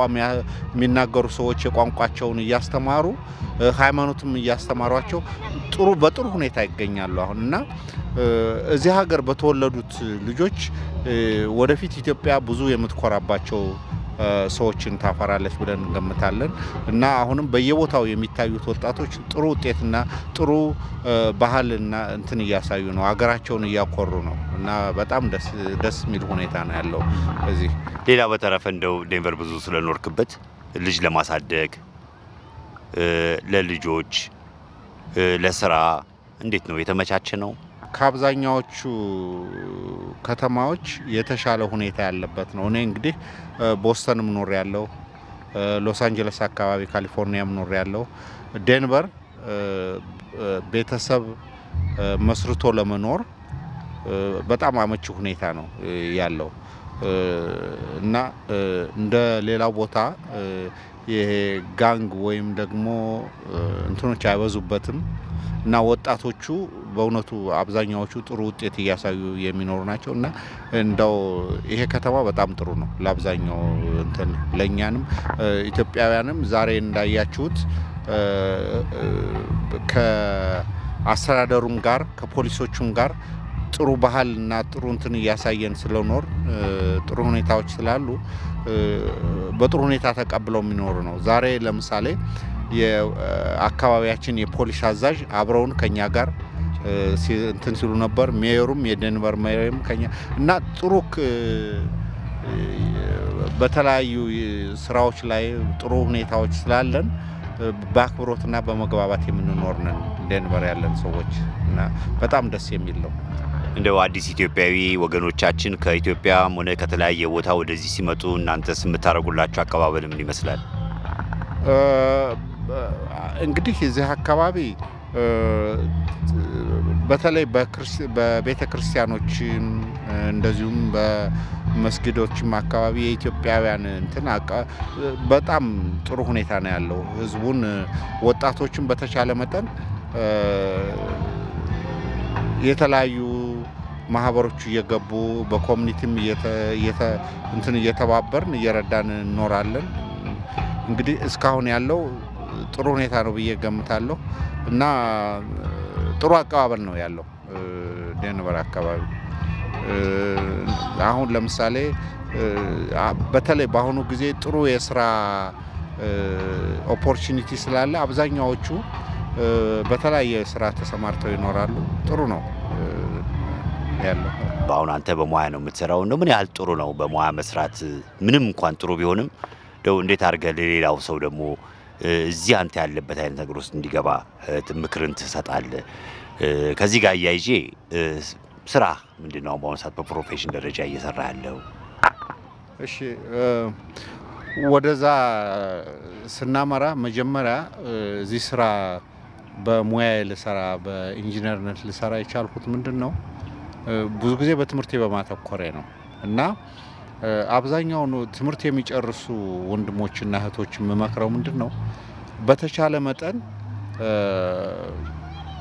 F: የሚናገሩ ሰዎች የቋንቋቸውን እያስተማሩ ሃይማኖትም እያስተማሯቸው በጥሩ ሁኔታ ይገኛሉ አሁን እና እዚህ ሀገር በተወለዱት ልጆች ወደፊት ኢትዮጵያ ብዙ የምትኮራባቸው ሰዎችን ታፈራለች ብለን እንገምታለን እና አሁንም በየቦታው የሚታዩት ወጣቶች ጥሩ ውጤትና ጥሩ ባህልና እንትን እያሳዩ ነው ሀገራቸውን እያኮሩ ነው እና በጣም ደስ የሚል ሁኔታ ነው ያለው እዚህ።
A: ሌላ በተረፈ እንደው ዴንቨር ብዙ ስለኖርክበት ልጅ ለማሳደግ ለልጆች ለስራ እንዴት ነው የተመቻቸ ነው?
F: ከአብዛኛዎቹ ከተማዎች የተሻለ ሁኔታ ያለበት ነው። እኔ እንግዲህ ቦስተንም ኖር ያለው ሎስ አንጀለስ አካባቢ ካሊፎርኒያም ኖር ያለው ዴንቨር ቤተሰብ መስርቶ ለመኖር በጣም አመቺ ሁኔታ ነው ያለው። እና እንደ ሌላው ቦታ ይሄ ጋንግ ወይም ደግሞ እንትኖች አይበዙበትም እና ወጣቶቹ በእውነቱ አብዛኛዎቹ ጥሩ ውጤት እያሳዩ የሚኖሩ ናቸው እና እንደው ይሄ ከተማ በጣም ጥሩ ነው ለአብዛኛው እንትን ለኛንም ኢትዮጵያውያንም ዛሬ እንዳያችሁት ከአስተዳደሩም ጋር ከፖሊሶቹም ጋር ጥሩ ባህልና ጥሩ እንትን እያሳየን ስለኖር ጥሩ ሁኔታዎች ስላሉ በጥሩ ሁኔታ ተቀብለው የሚኖሩ ነው። ዛሬ ለምሳሌ የአካባቢያችን የፖሊስ አዛዥ አብረውን ከኛ ጋር እንትን ሲሉ ነበር። ሜየሩም የዴንቨር ሜየርም ከኛ እና ጥሩ በተለያዩ ስራዎች ላይ ጥሩ ሁኔታዎች ስላለን በአክብሮትና በመግባባት የምንኖር ነን ዴንቨር ያለን ሰዎች እና በጣም ደስ የሚል ነው።
A: እንደው አዲስ ኢትዮጵያዊ ወገኖቻችን ከኢትዮጵያም ሆነ ከተለያየ ቦታ ወደዚህ ሲመጡ እናንተስ የምታደርጉላቸው አቀባበል ምን ይመስላል?
F: እንግዲህ እዚህ አካባቢ በተለይ በቤተ ክርስቲያኖች እንደዚሁም በመስጊዶችም አካባቢ የኢትዮጵያውያን እንትን በጣም ጥሩ ሁኔታ ነው ያለው። ህዝቡን ወጣቶችን በተቻለ መጠን የተለያዩ ማህበሮች እየገቡ በኮሚኒቲም እንትን እየተባበርን እየረዳን እንኖራለን። እንግዲህ እስካሁን ያለው ጥሩ ሁኔታ ነው ብዬ ገምታለሁ እና ጥሩ አቀባበል ነው ያለው ዴንቨር አካባቢ። አሁን ለምሳሌ በተለይ በአሁኑ ጊዜ ጥሩ የስራ ኦፖርቹኒቲ ስላለ አብዛኛዎቹ በተለያየ ስራ ተሰማርተው ይኖራሉ። ጥሩ ነው ያለው።
A: አሁን አንተ በሙያ ነው የምትሰራው ነው ምን ያህል ጥሩ ነው በሙያ መስራት? ምንም እንኳን ጥሩ ቢሆንም ደው እንዴት አድርገህ ለሌላው ሰው ደግሞ እዚህ አንተ ያለበት አይነት ነገር ውስጥ እንዲገባ ምክርን ትሰጣለህ? ከዚህ ጋር ያይዤ ስራ ምንድነው በአሁኑ ሰዓት በፕሮፌሽን ደረጃ እየሰራ ያለው?
F: እሺ ወደዛ ስናመራ መጀመሪያ እዚህ ስራ በሙያ ልሰራ በኢንጂነርነት ልሰራ የቻልኩት ምንድነው ብዙ ጊዜ በትምህርቴ በማተኮሬ ነው እና አብዛኛው ትምህርት የሚጨርሱ ወንድሞችና እህቶች መመክረው ምንድነው በተቻለ መጠን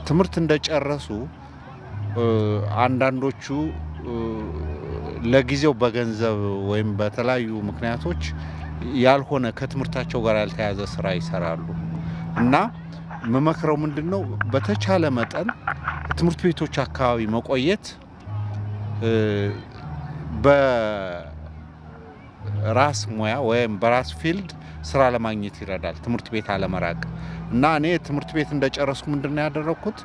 F: ትምህርት እንደጨረሱ አንዳንዶቹ ለጊዜው በገንዘብ ወይም በተለያዩ ምክንያቶች ያልሆነ ከትምህርታቸው ጋር ያልተያዘ ስራ ይሰራሉ እና መመክረው ምንድነው በተቻለ መጠን ትምህርት ቤቶች አካባቢ መቆየት በራስ ሙያ ወይም በራስ ፊልድ ስራ ለማግኘት ይረዳል ትምህርት ቤት አለመራቅ እና እኔ ትምህርት ቤት እንደጨረስኩ ምንድነው ያደረኩት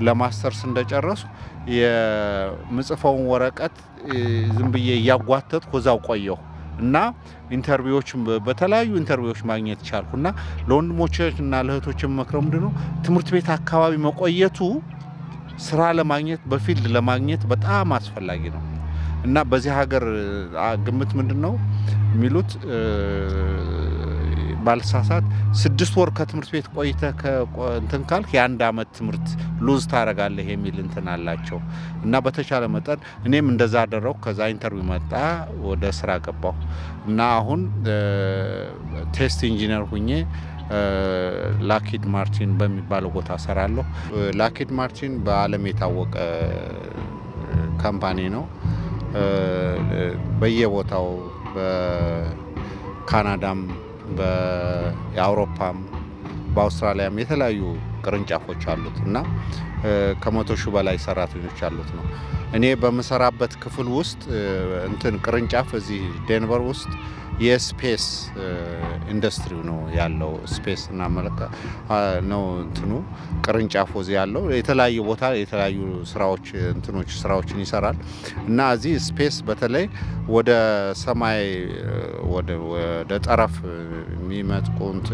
F: ለማስተርስ እንደጨረስኩ የምጽፈውን ወረቀት ዝም ብዬ ያጓተትኩ እዛው ቆየሁ እና ኢንተርቪዎች በተለያዩ ኢንተርቪዎች ማግኘት ቻልኩና ለወንድሞቼና ለእህቶቼ መክረው ምንድነው ትምህርት ቤት አካባቢ መቆየቱ ስራ ለማግኘት በፊልድ ለማግኘት በጣም አስፈላጊ ነው እና በዚህ ሀገር ግምት ምንድነው የሚሉት ባልሳሳት 6 ወር ከትምህርት ቤት ቆይተህ እንትን ካልክ የ1 አመት ትምህርት ሉዝ ታረጋለህ የሚል እንትን አላቸው እና በተቻለ መጠን እኔም እንደዛ አደረኩ። ከዛ ኢንተርቪው መጣ ወደ ስራ ገባሁ እና አሁን ቴስት ኢንጂነር ሁኜ ላኪድ ማርቲን በሚባለው ቦታ ሰራለሁ። ላኪድ ማርቲን በዓለም የታወቀ ካምፓኒ ነው። በየቦታው በካናዳም በአውሮፓም በአውስትራሊያም የተለያዩ ቅርንጫፎች አሉት እና ከ100 ሺህ በላይ ሰራተኞች አሉት ነው። እኔ በመሰራበት ክፍል ውስጥ እንትን ቅርንጫፍ እዚህ ዴንቨር ውስጥ የስፔስ ኢንዱስትሪ ነው ያለው። ስፔስ እና መልካ ነው እንትኑ ቅርንጫፉ እዚህ ያለው የተለያዩ ቦታ የተለያዩ ስራዎችን ይሰራል እና እዚህ ስፔስ በተለይ ወደ ሰማይ ወደ ጠረፍ የሚመጥቁት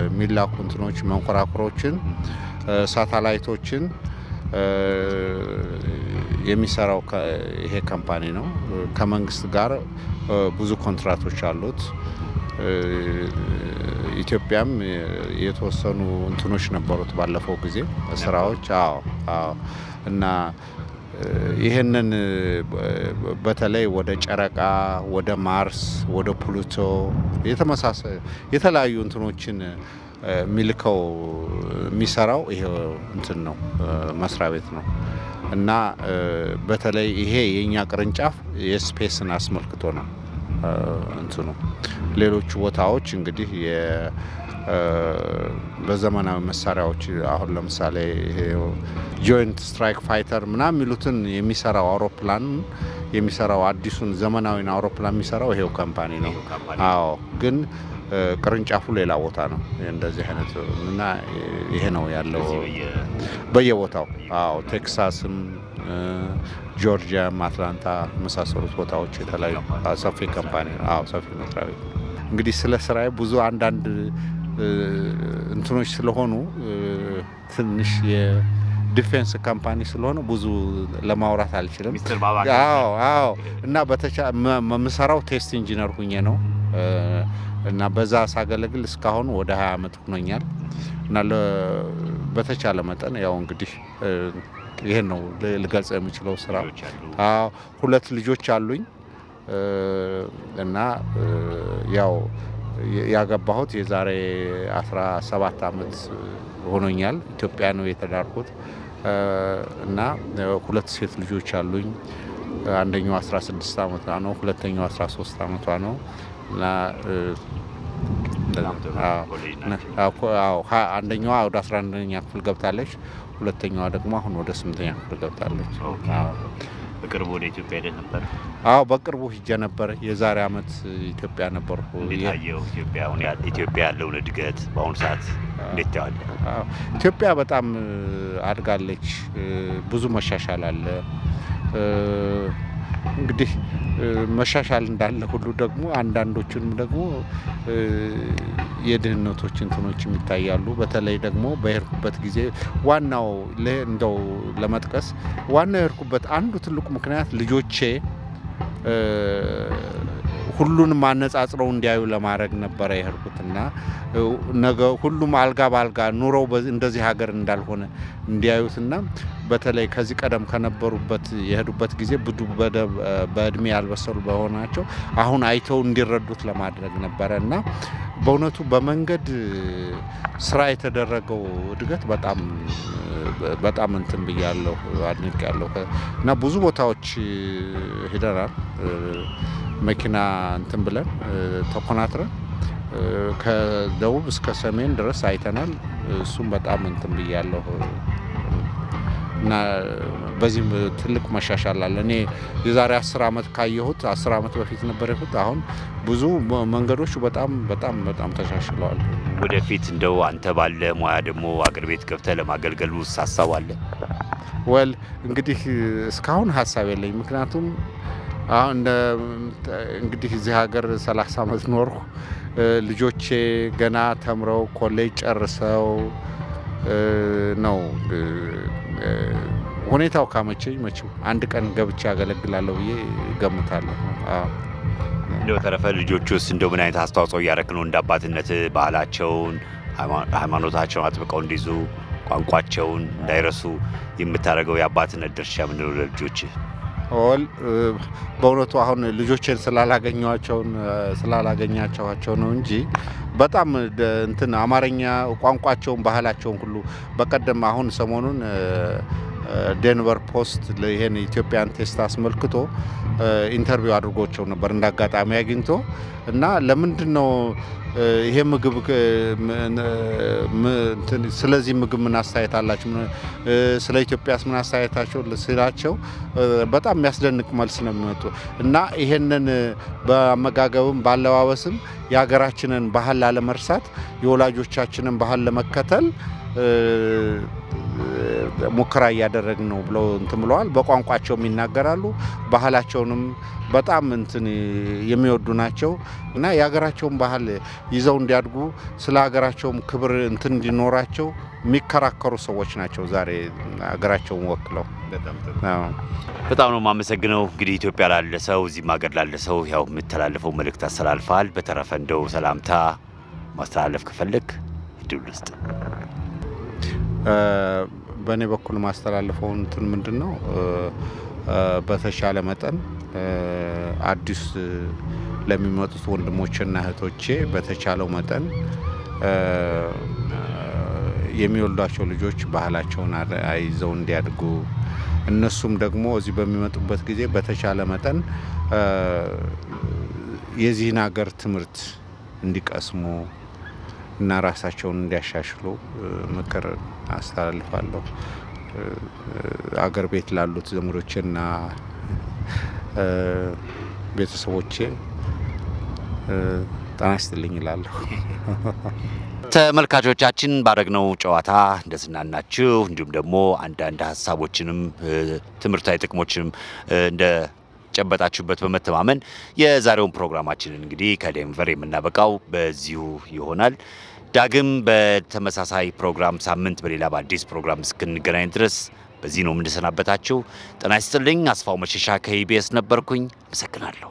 F: የሚላኩ እንትኖች መንኮራኩሮችን ሳተላይቶችን የሚሰራው ይሄ ካምፓኒ ነው። ከመንግስት ጋር ብዙ ኮንትራክቶች አሉት። ኢትዮጵያም የተወሰኑ እንትኖች ነበሩት ባለፈው ጊዜ ስራዎች እና ይሄንን በተለይ ወደ ጨረቃ ወደ ማርስ ወደ ፕሉቶ የተለያዩ እንትኖችን ሚልከው የሚሰራው ይሄ እንትን ነው መስሪያ ቤት ነው እና በተለይ ይሄ የኛ ቅርንጫፍ የስፔስን አስመልክቶ ነው እንትኑ ሌሎች ቦታዎች እንግዲህ በዘመናዊ መሳሪያዎች አሁን ለምሳሌ ጆይንት ስትራይክ ፋይተር ምናምን የሚሉትን የሚሰራው አውሮፕላን የሚሰራው አዲሱን ዘመናዊ አውሮፕላን የሚሰራው ይሄው ካምፓኒ ነው። አዎ ግን ቅርንጫፉ ሌላ ቦታ ነው እንደዚህ አይነት እና ይሄ ነው ያለው በየቦታው። አዎ ቴክሳስም ጆርጂያም አትላንታ መሳሰሉት ቦታዎች የተለያዩ ሰፊ ካምፓኒ ነው። አዎ ሰፊ መስሪያ ቤት እንግዲህ ስለ ስራዬ ብዙ አንዳንድ እንትኖች ስለሆኑ ትንሽ የዲፌንስ ካምፓኒ ስለሆነ ብዙ ለማውራት አልችልም። አዎ እና በመሰራው ቴስት ኢንጂነር ሁኜ ነው እና በዛ ሳገለግል እስካሁን ወደ 20 አመት ሆኖኛል እና በተቻለ መጠን ያው እንግዲህ ይሄን ነው ልገልጽ የምችለው ስራ። አዎ 2 ልጆች አሉኝ እና ያው ያገባሁት የዛሬ 17 አመት ሆኖኛል። ኢትዮጵያ ነው የተዳርኩት እና 2 ሴት ልጆች አሉኝ። አንደኛው 16 አመቷ ነው፣ ሁለተኛው 13 አመቷ ነው እና አንደኛዋ ወደ 11ኛ ክፍል ገብታለች፣ ሁለተኛዋ ደግሞ አሁን ወደ 8ኛ ክፍል ገብታለች።
A: በቅርቡ ወደ ኢትዮጵያ ሄደ ነበር?
F: አዎ በቅርቡ ሄጄ ነበር። የዛሬ አመት ኢትዮጵያ ነበርኩ።
A: የታየው ኢትዮጵያ ያለውን እድገት በአሁኑ ሰዓት እንዴት ታያለ?
F: ኢትዮጵያ በጣም አድጋለች። ብዙ መሻሻል አለ። እንግዲህ መሻሻል እንዳለ ሁሉ ደግሞ አንዳንዶቹንም ደግሞ የድህነቶች እንትኖችም ይታያሉ። በተለይ ደግሞ በሄድኩበት ጊዜ ዋናው እንደው ለመጥቀስ ዋናው የሄድኩበት አንዱ ትልቁ ምክንያት ልጆቼ ሁሉንም አነጻጽረው እንዲያዩ ለማድረግ ነበር የሄድኩትና ነገ ሁሉም አልጋ ባልጋ ኑሮው እንደዚህ ሀገር እንዳልሆነ እንዲያዩትና በተለይ ከዚህ ቀደም ከነበሩበት የሄዱበት ጊዜ ብዙ በእድሜ ያልበሰሉ በሆናቸው አሁን አይተው እንዲረዱት ለማድረግ ነበርና በእውነቱ በመንገድ ስራ የተደረገው እድገት በጣም እንትን ብያለሁ አድንቄያለሁ እና ብዙ ቦታዎች ሄደናል። መኪና እንትን ብለን ተኮናትረን ከደቡብ እስከ ሰሜን ድረስ አይተናል። እሱም በጣም እንትን ብያለሁ እና በዚህም ትልቅ መሻሻል አለ። እኔ የዛሬ 10 አመት ካየሁት 10 አመት በፊት ነበር የሁት አሁን ብዙ መንገዶች በጣም ተሻሽለዋል።
A: ወደፊት እንደው አንተ ባለ ሙያ ደግሞ አገር ቤት ገብተህ ለማገልገል ሀሳብ አለ?
F: ወል እንግዲህ እስካሁን ሀሳብ የለኝ። ምክንያቱም አሁን እንግዲህ እዚህ ሀገር 30 አመት ኖርኩ። ልጆቼ ገና ተምረው ኮሌጅ ጨርሰው ነው ሁኔታው ካመቸኝ መቼም አንድ ቀን ገብቼ አገለግላለሁ ብዬ ገምታለሁ።
A: እንደው ተረፈ ልጆቹስ እንደው ምን አይነት አስተዋጽኦ እያደረክ ነው? እንደ አባትነት ባህላቸውን ሃይማኖታቸውን አጥብቀው እንዲይዙ ቋንቋቸውን እንዳይረሱ የምታደርገው የአባትነት ድርሻ ምንድን ነው ለልጆች?
F: በእውነቱ አሁን ልጆቼን ስላላገኛቸው ነው እንጂ በጣም እንትን አማርኛ ቋንቋቸውን ባህላቸውን ሁሉ በቀደም አሁን ሰሞኑን ዴንቨር ፖስት ይሄን ኢትዮጵያን ቴስት አስመልክቶ ኢንተርቪው አድርጎቸው ነበር እንዳጋጣሚ አግኝቶ እና ለምንድነው ይሄ ምግብ ስለዚህ ምግብ ምን አስተያየት አላችሁ ስለ ኢትዮጵያስ ምን አስተያየታቸው ስላቸው በጣም የሚያስደንቅ መልስ ነው የሚመጡ እና ይሄንን በአመጋገብም ባለባበስም የሀገራችንን ባህል ላለመርሳት የወላጆቻችንን ባህል ለመከተል ሙከራ እያደረግን ነው ብለው እንትን ብለዋል። በቋንቋቸውም ይናገራሉ። ባህላቸውንም በጣም እንትን የሚወዱ ናቸው እና የሀገራቸውን ባህል ይዘው እንዲያድጉ ስለ ሀገራቸውም ክብር እንትን እንዲኖራቸው የሚከራከሩ ሰዎች ናቸው ዛሬ ሀገራቸውን ወክለው።
A: በጣም ነው የማመሰግነው። እንግዲህ ኢትዮጵያ ላለ ሰው እዚህም ሀገር ላለ ሰው ያው የምትተላለፈው መልእክት አስተላልፈሃል። በተረፈ እንደው ሰላምታ ማስተላለፍ ከፈለክ እድል ውስጥ
F: በእኔ በኩል ማስተላለፈው እንትን ምንድነው በተሻለ መጠን አዲስ ለሚመጡት ወንድሞችና እህቶቼ በተቻለው መጠን የሚወልዷቸው ልጆች ባህላቸውን አይዘው እንዲያድጉ እነሱም ደግሞ እዚህ በሚመጡበት ጊዜ በተቻለ መጠን የዚህን ሀገር ትምህርት እንዲቀስሙ እና ራሳቸውን እንዲያሻሽሉ ምክር አስተላልፋለሁ። አገር ቤት ላሉት ዘመዶችና ቤተሰቦቼ ጤና ይስጥልኝ እላለሁ።
A: ተመልካቾቻችን ባደረግነው ጨዋታ እንደዝናናችሁ እንዲሁም ደግሞ አንዳንድ ሀሳቦችንም ትምህርታዊ ጥቅሞችንም እንደ ጨበጣችሁበት በመተማመን የዛሬውን ፕሮግራማችንን እንግዲህ ከዴንቨር የምናበቃው በዚሁ ይሆናል። ዳግም በተመሳሳይ ፕሮግራም ሳምንት በሌላ በአዲስ ፕሮግራም እስክንገናኝ ድረስ በዚህ ነው የምንሰናበታችሁ። ጤና ይስጥልኝ። አስፋው መሸሻ ከኢቢኤስ ነበርኩኝ። አመሰግናለሁ።